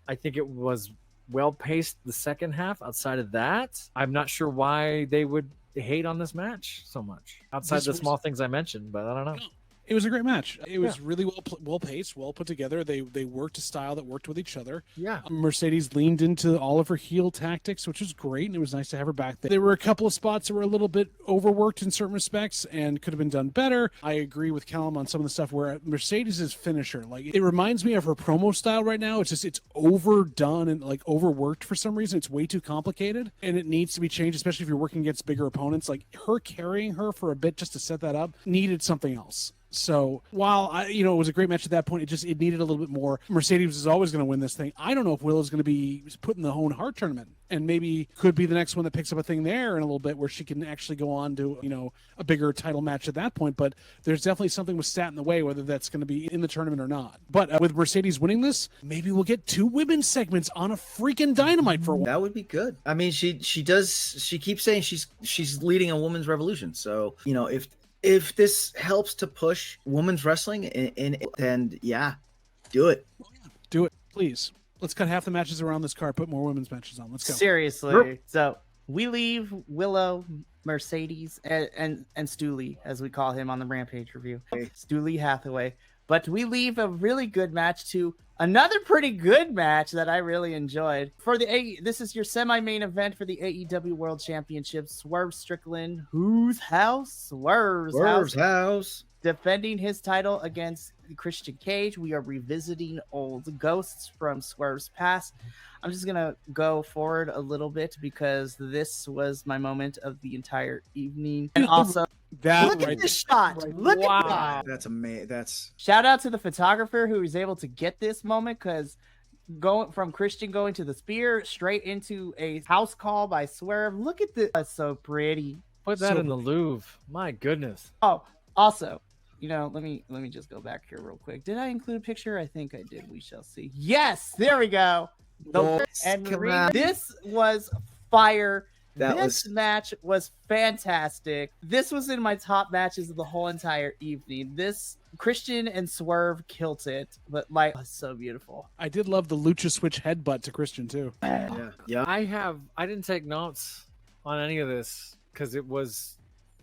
I think it was well paced the second half. Outside of that, I'm not sure why they would hate on this match so much outside the small things I mentioned, but I don't know. It was a great match. It was really well paced, well put together. They worked a style that worked with each other. Yeah. Mercedes leaned into all of her heel tactics, which was great, and it was nice to have her back there. There were a couple of spots that were a little bit overworked in certain respects and could have been done better. I agree with Callum on some of the stuff where Mercedes' finisher, it reminds me of her promo style right now. It's overdone and overworked for some reason. It's way too complicated, and it needs to be changed, especially if you're working against bigger opponents. Her carrying her for a bit just to set that up needed something else. So while it was a great match at that point, it needed a little bit more. Mercedes is always going to win this thing. I don't know if Willow's going to be put in the Owen Hart tournament, and maybe could be the next one that picks up a thing there in a little bit, where she can actually go on to a bigger title match at that point. But there's definitely something with Stat in the way, whether that's going to be in the tournament or not. But with Mercedes winning this, maybe we'll get 2 women's segments on a freaking Dynamite for one. That would be good. I mean, she keeps saying she's leading a women's revolution. So if this helps to push women's wrestling, then yeah, do it. Do it, please. Let's cut half the matches around this card. Put more women's matches on. Let's go. Seriously. So we leave Willow, Mercedes, and Stooley, as we call him on the Rampage review. Stooley Hathaway. But we leave a really good match to another pretty good match that I really enjoyed. This is your semi-main event for the AEW World Championship. Swerve Strickland, whose house? Swerve's house. Defending his title against Christian Cage. We are revisiting old ghosts from Swerve's past. I'm just going to go forward a little bit because this was my moment of the entire evening. And also, look at this shot. Look at that. That's amazing. Shout out to the photographer who was able to get this moment, because going from Christian going to the spear straight into a house call by Swerve. Look at this. That's so pretty. Put that in the Louvre. My goodness. Oh, also, let me just go back here real quick. Did I include a picture? I think I did. We shall see. Yes, there we go. This was fire. This match was fantastic. This was in my top matches of the whole entire evening. This Christian and Swerve killed it, but so beautiful. I did love the lucha switch headbutt to Christian too. Yeah. I didn't take notes on any of this because it was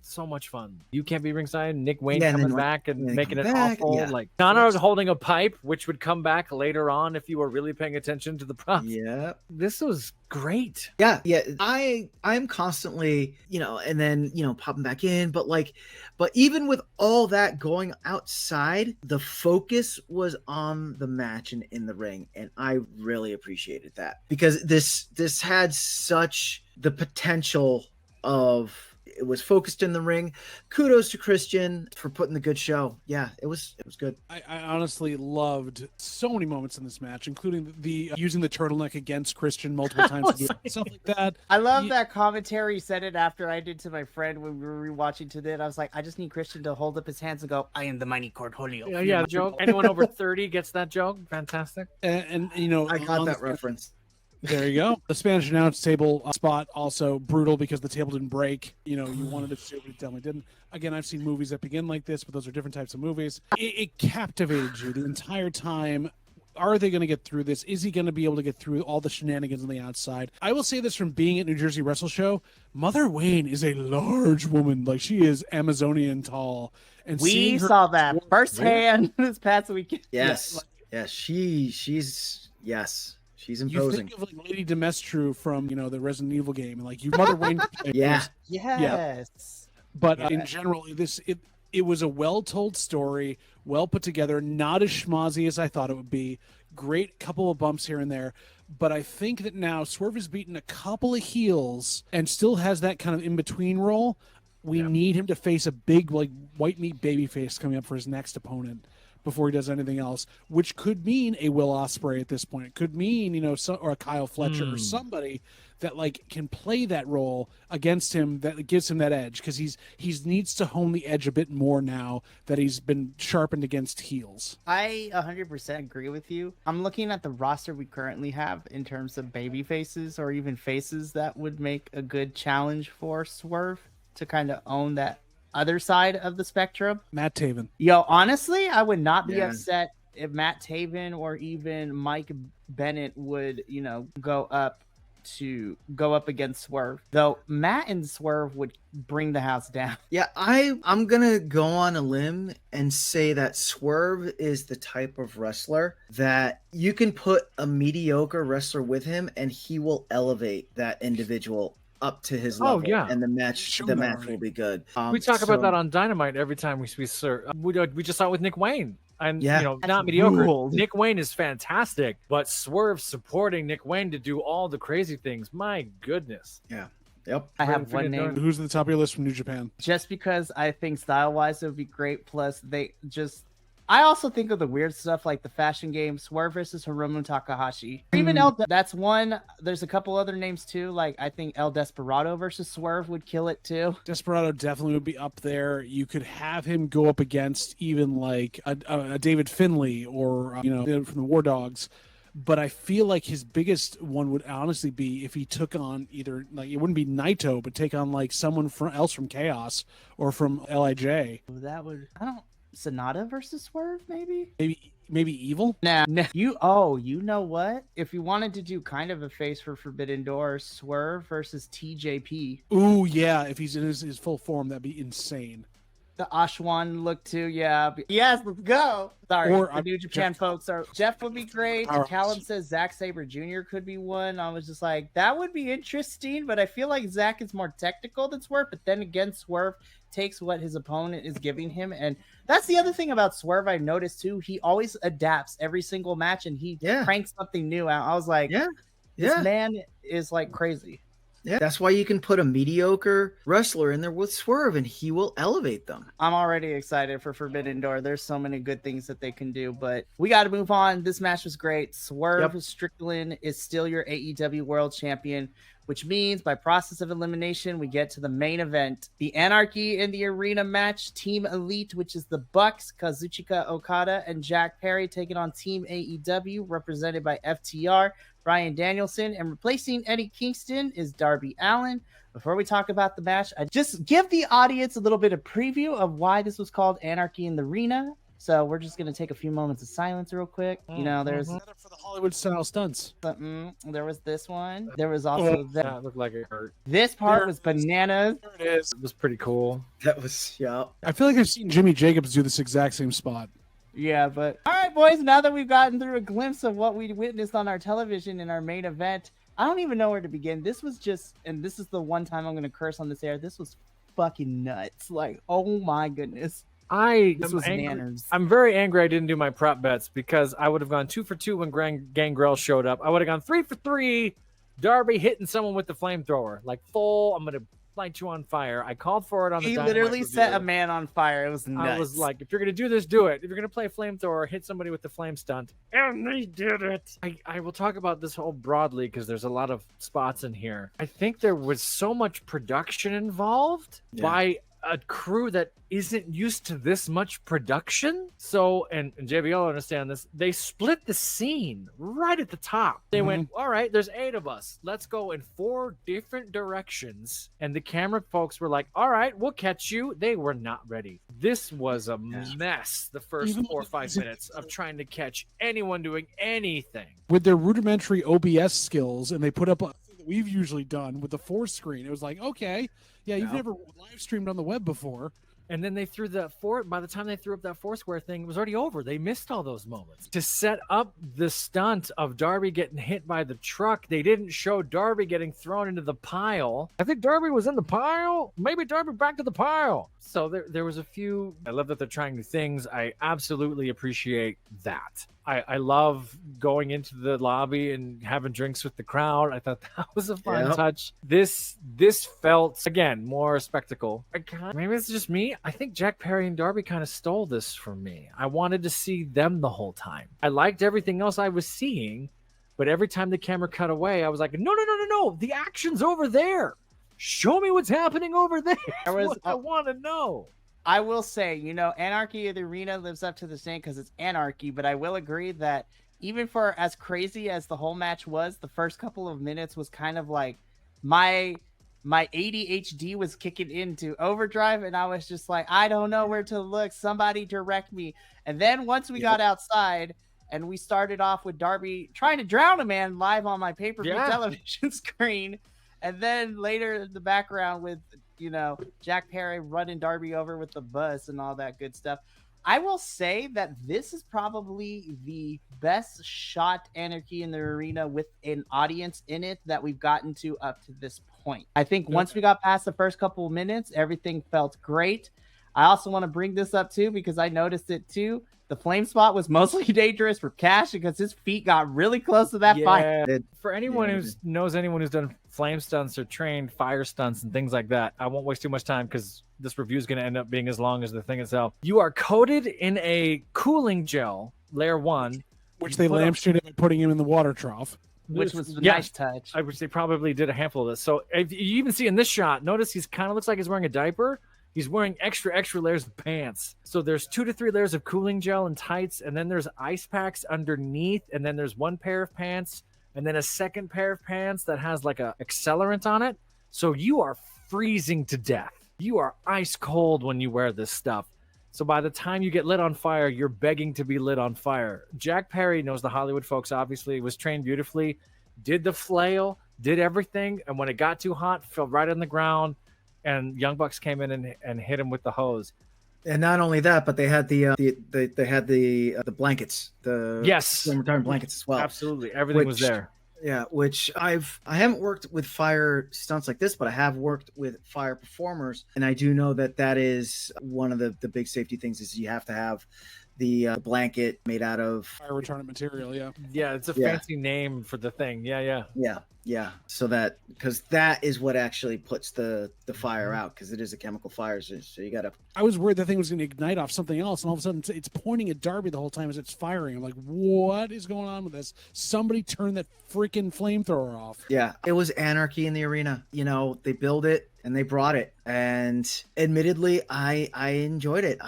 so much fun. You can't be ringside. Nick Wayne Yeah, and coming then, back and they making come it back, awful. yeah. Like Donna was holding a pipe, which would come back later on if you were really paying attention to the props. Yeah. This was great. Yeah. I'm constantly, and then, popping back in, but even with all that going outside, the focus was on the match and in the ring. And I really appreciated that because this had such the potential of, it was focused in the ring. Kudos to Christian for putting the good show. Yeah, it was good. I honestly loved so many moments in this match, including the using the turtleneck against Christian multiple times, stuff like that. I love that commentary. Said it after I did to my friend when we were rewatching today. I was like, I just need Christian to hold up his hands and go, "I am the mighty Cornholio." Yeah, joke. Anyone over 30 gets that joke. Fantastic. And I got that reference. There you go. The Spanish announce table spot also brutal because the table didn't break. You wanted it to, but it definitely didn't. Again, I've seen movies that begin like this, but those are different types of movies. It captivated you the entire time. Are they going to get through this? Is he going to be able to get through all the shenanigans on the outside? I will say this from being at New Jersey Wrestle Show. Mother Wayne is a large woman. Like, she is Amazonian tall. And we saw that firsthand this past weekend. Yes. She's She's imposing. You think of Lady Demestru from the Resident Evil game, and you Mother Wayne. Yes. But in general, it was a well-told story, well put together, not as schmozzy as I thought it would be. Great couple of bumps here and there, but I think that now Swerve has beaten a couple of heels and still has that kind of in-between role. We need him to face a big white meat babyface coming up for his next opponent before he does anything else, which could mean a Will Ospreay at this point. It could mean, or a Kyle Fletcher or somebody that can play that role against him, that gives him that edge, because he needs to hone the edge a bit more now that he's been sharpened against heels. I 100% agree with you. I'm looking at the roster we currently have in terms of baby faces or even faces that would make a good challenge for Swerve to kind of own that other side of the spectrum. Matt Taven. Yo, honestly, I would not be upset if Matt Taven or even Mike Bennett would, go up against Swerve. Though Matt and Swerve would bring the house down. Yeah, I'm gonna go on a limb and say that Swerve is the type of wrestler that you can put a mediocre wrestler with him and he will elevate that individual up to his level, and the match will be good. We talk about that on Dynamite every time we just saw it with Nick Wayne, and not mediocre. Ruled. Nick Wayne is fantastic, but Swerve supporting Nick Wayne to do all the crazy things. My goodness. Yeah. Yep. I have one name. Who's at the top of your list from New Japan? Just because I think style-wise it would be great. Plus, I also think of the weird stuff like the fashion game, Swerve versus Hiromu Takahashi. Even that's one. There's a couple other names too. I think El Desperado versus Swerve would kill it too. Desperado definitely would be up there. You could have him go up against even a David Finlay or from the War Dogs. But I feel like his biggest one would honestly be if he took on either it wouldn't be Naito, but take on someone else from Chaos or from LIJ. That would Sonata versus Swerve, maybe Evil. Nah. You know what? If you wanted to do kind of a face for Forbidden Door, Swerve versus TJP. Ooh, yeah. If he's in his full form, that'd be insane. The Ashwan look too, yeah. Yes, let's go. Sorry, the New Japan folks are. Jeff would be great. Callum says Zack Sabre Jr. could be one. I was just like, that would be interesting, but I feel like Zack is more technical than Swerve. But then again, Swerve takes what his opponent is giving him, and that's the other thing about Swerve I noticed too. He always adapts every single match, and he cranks something new out. I was like, this man is crazy. Yeah, that's why you can put a mediocre wrestler in there with Swerve and he will elevate them. I'm already excited for Forbidden Door. There's so many good things that they can do, but we got to move on. This match was great. Swerve Strickland is still your AEW World Champion, which means by process of elimination, we get to the main event. The Anarchy in the Arena match, Team Elite, which is the Bucks, Kazuchika Okada, and Jack Perry taking on Team AEW, represented by FTR, Bryan Danielson, and replacing Eddie Kingston is Darby Allin. Before we talk about the match, I just give the audience a little bit of preview of why this was called Anarchy in the Arena. So we're just gonna take a few moments of silence real quick. You know, there's Another for the Hollywood style stunts. there was this one. There was also that. That looked like it hurt. This part There was it is. bananas. There it is. It was pretty cool. That was yeah. I feel like I've seen Jimmy Jacobs do this exact same spot. Yeah, but all right, boys. Now that we've gotten through a glimpse of what we witnessed on our television in our main event, I don't even know where to begin. This was just, and this is the one time I'm gonna curse on this air. This was fucking nuts. Like, oh my goodness. This was manners. I'm very angry I didn't do my prop bets because I would have gone 2 for 2 when Gangrel showed up. I would have gone 3 for 3. Darby hitting someone with the flamethrower. Like, I'm going to light you on fire. I called for it on the He Dynamite literally set review. a man on fire. It was nuts. I was like, if you're going to do this, do it. If you're going to play flamethrower, hit somebody with the flame stunt. And they did it. I will talk about this whole broadly because there's a lot of spots in here. I think there was so much production involved by a crew that isn't used to this much production. So, and JB will understand this, they split the scene right at the top. They went, all right, there's 8 of us. Let's go in 4 different directions. And the camera folks were like, all right, we'll catch you. They were not ready. This was a mess the first 4 or 5 minutes of trying to catch anyone doing anything. With their rudimentary OBS skills, and they put up a thing that we've usually done with the 4 screen. It was like, okay, yeah, you've never live streamed on the web before. And then they threw by the time they threw up that 4 square thing, it was already over. They missed all those moments. To set up the stunt of Darby getting hit by the truck, they didn't show Darby getting thrown into the pile. I think Darby was in the pile. Maybe Darby back to the pile. So there was a few. I love that they're trying new things. I absolutely appreciate that. I love going into the lobby and having drinks with the crowd. I thought that was a fun touch. This felt, again, more spectacle. Maybe it's just me. I think Jack Perry and Darby kind of stole this from me. I wanted to see them the whole time. I liked everything else I was seeing, but every time the camera cut away, I was like, no. The action's over there. Show me what's happening over there. That's what I want to know. I will say, Anarchy of the Arena lives up to the name because it's Anarchy, but I will agree that even for as crazy as the whole match was, the first couple of minutes was kind of like my ADHD was kicking into overdrive, and I was just like, I don't know where to look. Somebody direct me. And then once we got outside and we started off with Darby trying to drown a man live on my pay-per-view television screen, and then later in the background with Jack Perry running Darby over with the bus and all that good stuff. I will say that this is probably the best shot Anarchy in the Arena with an audience in it that we've gotten to up to this point. I think once we got past the first couple of minutes, everything felt great. I also want to bring this up too, because I noticed it too. The flame spot was mostly dangerous for Cash because his feet got really close to that fire. For anyone who knows anyone who's done flame stunts or trained fire stunts and things like that, I won't waste too much time because this review is going to end up being as long as the thing itself. You are coated in a cooling gel, layer 1. Which they lampshaded by putting him in the water trough. Which was a nice touch. I wish they probably did a handful of this. So if you even see in this shot, notice he's kind of looks like he's wearing a diaper. He's wearing extra layers of pants. So there's 2 to 3 layers of cooling gel and tights, and then there's ice packs underneath, and then there's 1 pair of pants, and then a second pair of pants that has like a accelerant on it. So you are freezing to death. You are ice cold when you wear this stuff. So by the time you get lit on fire, you're begging to be lit on fire. Jack Perry knows the Hollywood folks, obviously, was trained beautifully, did the flail, did everything, and when it got too hot, fell right on the ground. And Young Bucks came in and hit him with the hose. And not only that, but they had the blankets, the retirement blankets as well. Absolutely, everything was there. Yeah, which I haven't worked with fire stunts like this, but I have worked with fire performers, and I do know that is one of the big safety things is you have to have the blanket made out of fire retardant material. Yeah, it's a fancy name for the thing. Yeah. So that, because that is what actually puts the fire out, because it is a chemical fire. So you gotta. I was worried that thing was going to ignite off something else, and all of a sudden it's pointing at Darby the whole time as it's firing. I'm like, what is going on with this? Somebody turn that freaking flamethrower off. Yeah, it was Anarchy in the Arena. They build it and they brought it, and admittedly, I enjoyed it.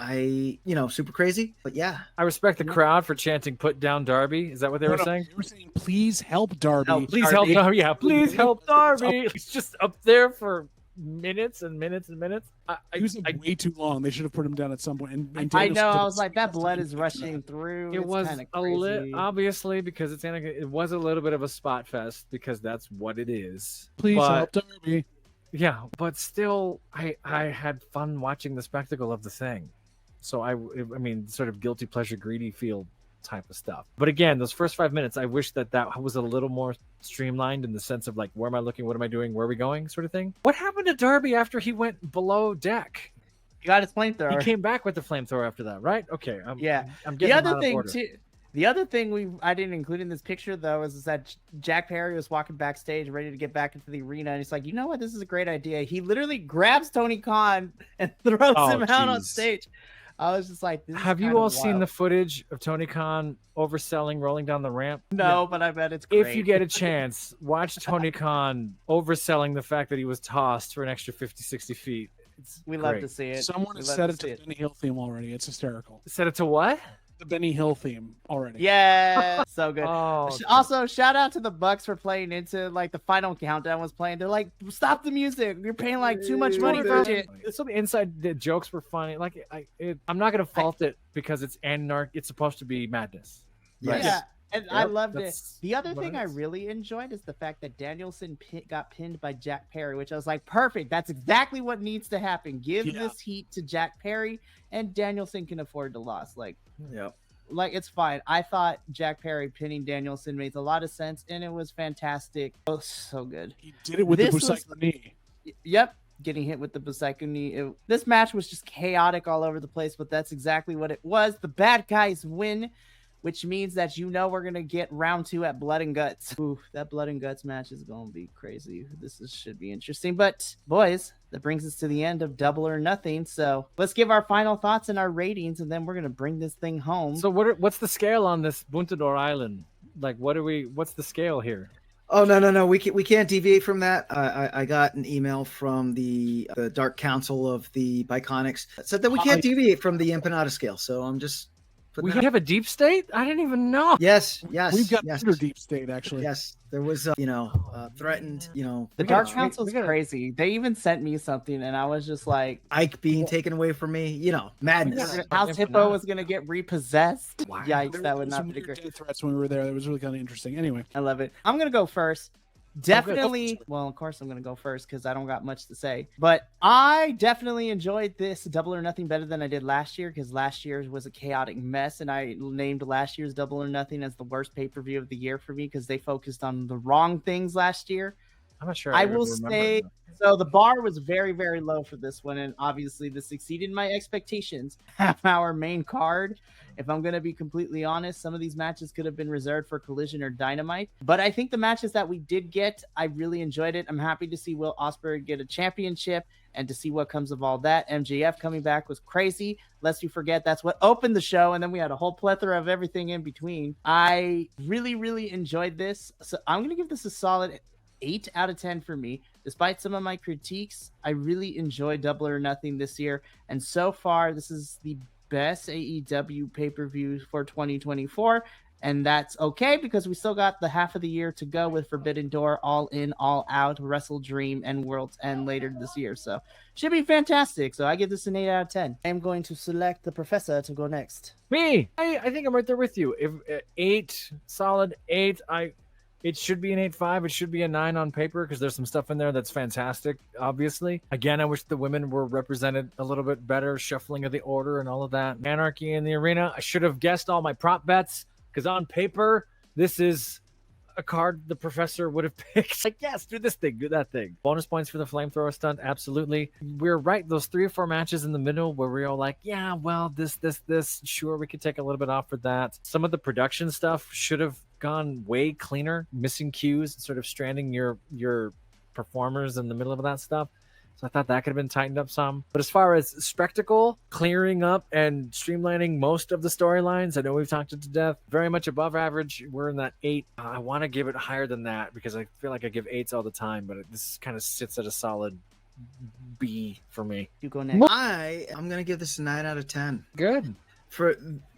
Super crazy, but yeah. I respect the crowd for chanting "Put down Darby." Is that what they were saying? They were saying, "Please help Darby." Please help Darby. Yeah, please help Darby. He's just up there for minutes and minutes and minutes. He was way too long. They should have put him down at some point. And I know. I was like, that blood is rushing through. It was a little obviously because it was a little bit of a spot fest because that's what it is. Please help Darby. Yeah, but still, I had fun watching the spectacle of the thing. So I mean, sort of guilty pleasure, greedy feel type of stuff. But again, those first 5 minutes, I wish that was a little more streamlined in the sense of like, where am I looking? What am I doing? Where are we going? Sort of thing. What happened to Darby after he went below deck? He got his flamethrower. He came back with the flamethrower after that, right? Okay. I'm getting the other thing too. The other thing I didn't include in this picture though is that Jack Perry was walking backstage, ready to get back into the arena, and he's like, "You know what? This is a great idea." He literally grabs Tony Khan and throws him out on stage. I was just like, have you all seen the footage of Tony Khan overselling, rolling down the ramp? No, but I bet it's great. If you get a chance, watch Tony Khan overselling the fact that he was tossed for an extra 50, 60 feet. We love to see it. Someone has set it to the Benny Hill theme already. It's hysterical. Set it to what? The Benny Hill theme already. Yeah, so good. Oh, also, shout out to the Bucks for playing into like the final countdown was playing. They're like, stop the music. You're paying like too much money for it. Some inside the jokes were funny. Like I'm not gonna fault it because it's Anarchy. It's supposed to be madness. Right? Yeah. And I loved it. The other thing I really enjoyed is the fact that Danielson got pinned by Jack Perry, which I was like, perfect. That's exactly what needs to happen. Give this heat to Jack Perry, and Danielson can afford the loss. Like, it's fine. I thought Jack Perry pinning Danielson made a lot of sense, and it was fantastic. Oh, so good. He did it with the Busaiku knee. Yep. Getting hit with the Busaiku knee. This match was just chaotic all over the place, but that's exactly what it was. The bad guys win, which means that we're going to get round 2 at Blood and Guts. Ooh, that Blood and Guts match is going to be crazy. Should be interesting. But, boys, that brings us to the end of Double or Nothing. So let's give our final thoughts and our ratings, and then we're going to bring this thing home. So what's the scale on this Buntador Island? Like, what's the scale here? Oh, no. We can't deviate from that. I got an email from the Dark Council of the Bi-Conics that said that we can't deviate from the empanada scale. So I'm just... We have a deep state? I didn't even know. Yes. We've got another deep state, actually. Yes, there was, threatened, The Dark Council's crazy. They even sent me something, and I was just like... Ike being taken away from me, madness. House Hippo was going to get repossessed. Wow. Yikes, that would not be great. Death threats when we were there. That was really kind of interesting. Anyway. I love it. I'm going to go first. Definitely. Well, of course I'm going to go first because I don't got much to say. But I definitely enjoyed this Double or Nothing better than I did last year because last year's was a chaotic mess. And I named last year's Double or Nothing as the worst pay-per-view of the year for me because they focused on the wrong things last year. I'm not sure. I will say, so the bar was very, very low for this one. And obviously this exceeded my expectations. Half-hour main card. If I'm going to be completely honest, some of these matches could have been reserved for Collision or Dynamite. But I think the matches that we did get, I really enjoyed it. I'm happy to see Will Ospreay get a championship and to see what comes of all that. MJF coming back was crazy. Lest you forget, that's what opened the show. And then we had a whole plethora of everything in between. I really, really enjoyed this. So I'm going to give this a solid 8 out of 10 for me. Despite some of my critiques, I really enjoyed Double or Nothing this year. And so far, this is the best AEW pay-per-view for 2024, and that's okay because we still got the half of the year to go with Forbidden Door, All In, All Out, Wrestle Dream, and World's End later this year. So should be fantastic. So I give this an 8 out of 10. I'm going to select the professor to go next. Me, I think I'm right there with you. If 8, solid 8, it should be an 8.5. It should be a 9 on paper because there's some stuff in there that's fantastic, obviously. Again, I wish the women were represented a little bit better, shuffling of the order and all of that. Anarchy in the arena. I should have guessed all my prop bets because on paper, this is a card the professor would have picked. Like, yes, do this thing, do that thing. Bonus points for the flamethrower stunt, absolutely. We're right, those 3 or 4 matches in the middle where we're all like, yeah, well, this, sure, we could take a little bit off for that. Some of the production stuff should have gone way cleaner, missing cues, sort of stranding your performers in the middle of that stuff. So I thought that could have been tightened up some. But as far as spectacle, clearing up and streamlining most of the storylines, I know we've talked it to death, very much above average. We're in that 8. I want to give it higher than that because I feel like I give 8s all the time, but this kind of sits at a solid B for me. You go next. I'm going to give this a 9 out of 10. Good. For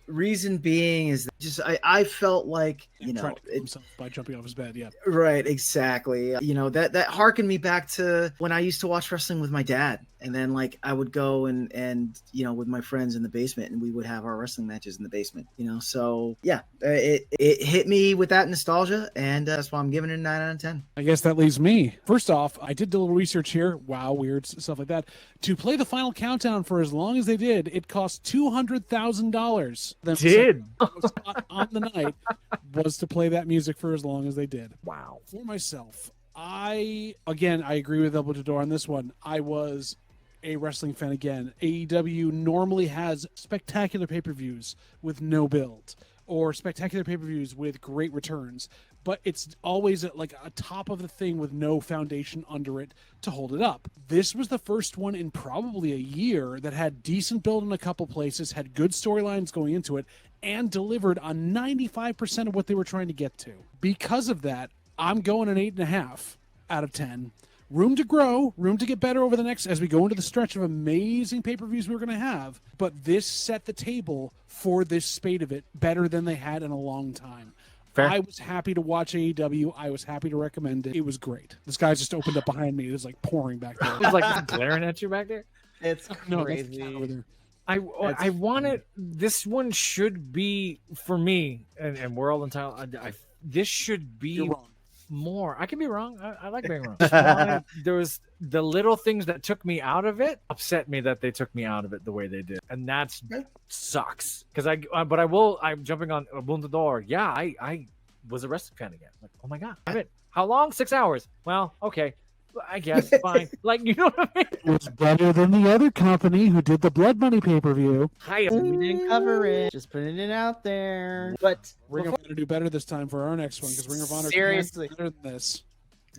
Reason being is that just I felt like, you know, trying to kill himself by jumping off his bed. Yeah. right, exactly. You know, that harkened me back to when I used to watch wrestling with my dad. And then like I would go and you know, with my friends in the basement, and we would have our wrestling matches in the basement, you know. So yeah, it hit me with that nostalgia, and that's why I'm giving it a 9 out of 10. I guess that leaves me. First off, I did a little research here. Wow, weird stuff like that. To play the final countdown for as long as they did, it cost $200,000. Did On the night was to play that music for as long as they did. wow. For myself, I agree with El Butador on this one. I was a wrestling fan again. AEW normally has spectacular pay-per-views with no build, or spectacular pay-per-views with great returns, but it's always like a top of the thing with no foundation under it to hold it up. This was the first one in probably a year that had decent build in a couple places, had good storylines going into it, and delivered on 95% of what they were trying to get to. Because of that, I'm going an 8.5 out of 10. Room to grow, room to get better over the next, as we go into the stretch of amazing pay-per-views we're going to have. But this set the table for this spate of it better than they had in a long time. Fair. I was happy to watch AEW. I was happy to recommend it. It was great. This guy just opened up behind me. It was like pouring back there. It was like glaring at you back there. It's No, that's the cat crazy. over there. I wanted this one should be for me, and we're all entitled. This should be You're wrong. more. I can be wrong. I like being wrong. There was the little things that took me out of it upset me that they took me out of it the way they did, and that's sucks. Because I'm jumping on Bundador. Yeah, I was a wrestling fan again. Like, oh my god, how long? 6 hours. Well, okay. I guess fine. Like, you know what I mean? It was better than the other company who did the Blood Money pay-per-view. We didn't cover it. Just putting it out there. But Ring of Honor do better this time for our next one, because Ring of Honor Seriously. better than this.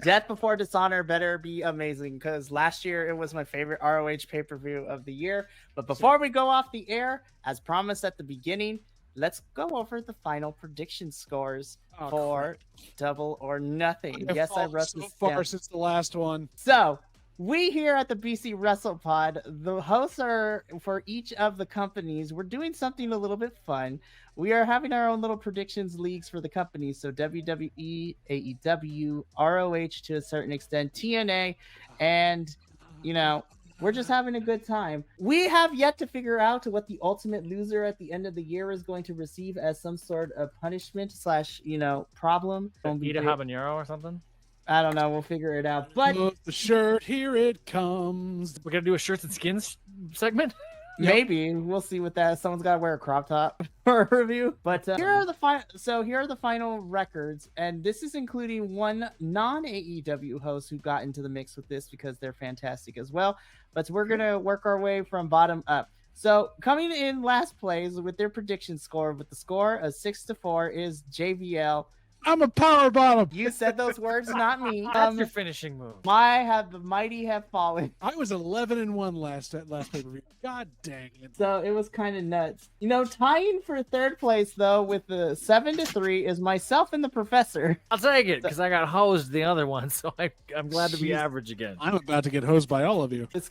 Death Before Dishonor better be amazing, because last year it was my favorite ROH pay-per-view of the year. But before we go off the air, as promised at the beginning, let's go over the final prediction scores for Double or Nothing. Yes, I wrote so this far down. since the last one. So, we here at the BC Wrestle Pod, the hosts are for each of the companies. We're doing something a little bit fun. We are having our own little predictions leagues for the companies. So WWE, AEW, ROH to a certain extent, TNA, and, you know, we're just having a good time. We have yet to figure out what the ultimate loser at the end of the year is going to receive as some sort of punishment / problem. Eat a habanero or something. I don't know. We'll figure it out. But The shirt, here it comes. We're gonna do a shirts and skins segment. maybe we'll see with that. Someone's got to wear a crop top for a review. But here are the final records, and this is including one non-AEW host who got into the mix with this because they're fantastic as well. But we're gonna work our way from bottom up. So coming in last place with their prediction score, with the score of 6-4, is JVL. I'm a power bottom. You said those words, not me. That's your finishing move. The mighty have fallen. I was 11-1 last pay-per-view. God dang it. So it was kind of nuts. You know, tying for third place though with the 7-3 is myself and the professor. I'll take it because I got hosed the other one, so I'm glad to be average again. I'm about to get hosed by all of you. That's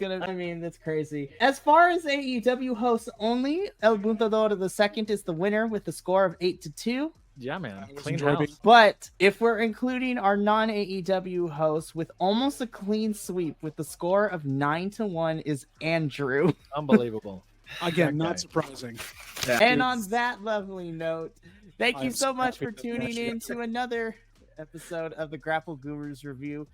crazy. As far as AEW hosts only, El Buntador the second is the winner with the score of 8-2. Yeah, man. was Clean enjoying house. But if we're including our non-AEW hosts with almost a clean sweep with the score of 9-1 is Andrew. Unbelievable. Again, not surprising. And on that lovely note, thank you I'm so so much happy for to tuning watch it. in to another episode of the Grapple Gurus review.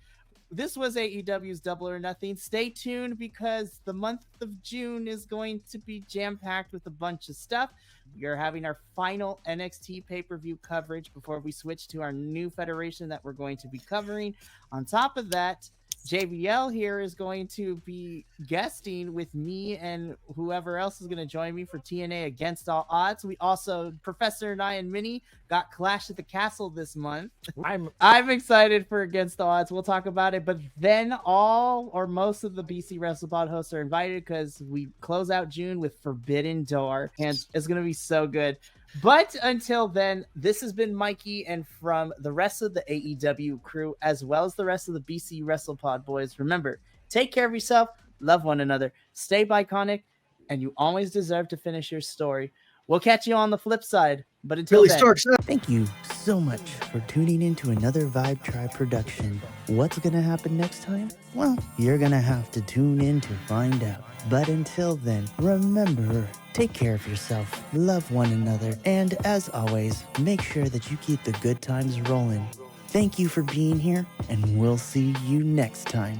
This was AEW's Double or Nothing. Stay tuned because the month of June is going to be jam-packed with a bunch of stuff. We are having our final NXT pay-per-view coverage before we switch to our new federation that we're going to be covering. On top of that, JVL here is going to be guesting with me and whoever else is going to join me for TNA Against All Odds. We also, Professor and I and Minnie, got Clash at the Castle this month. I'm excited for Against All Odds. We'll talk about it. But then all or most of the BC WrestlePod hosts are invited because we close out June with Forbidden Door. And it's going to be so good. But until then, this has been Mikey, and from the rest of the AEW crew, as well as the rest of the BC WrestlePod boys, remember, take care of yourself, love one another, stay Bi-Conic, and you always deserve to finish your story We'll catch you on the flip side. But until Billy then, Starks. thank you so much for tuning in to another Vibe Tribe production. What's going to happen next time? Well, you're going to have to tune in to find out. But until then, remember, take care of yourself, love one another, and as always, make sure that you keep the good times rolling. Thank you for being here, and we'll see you next time.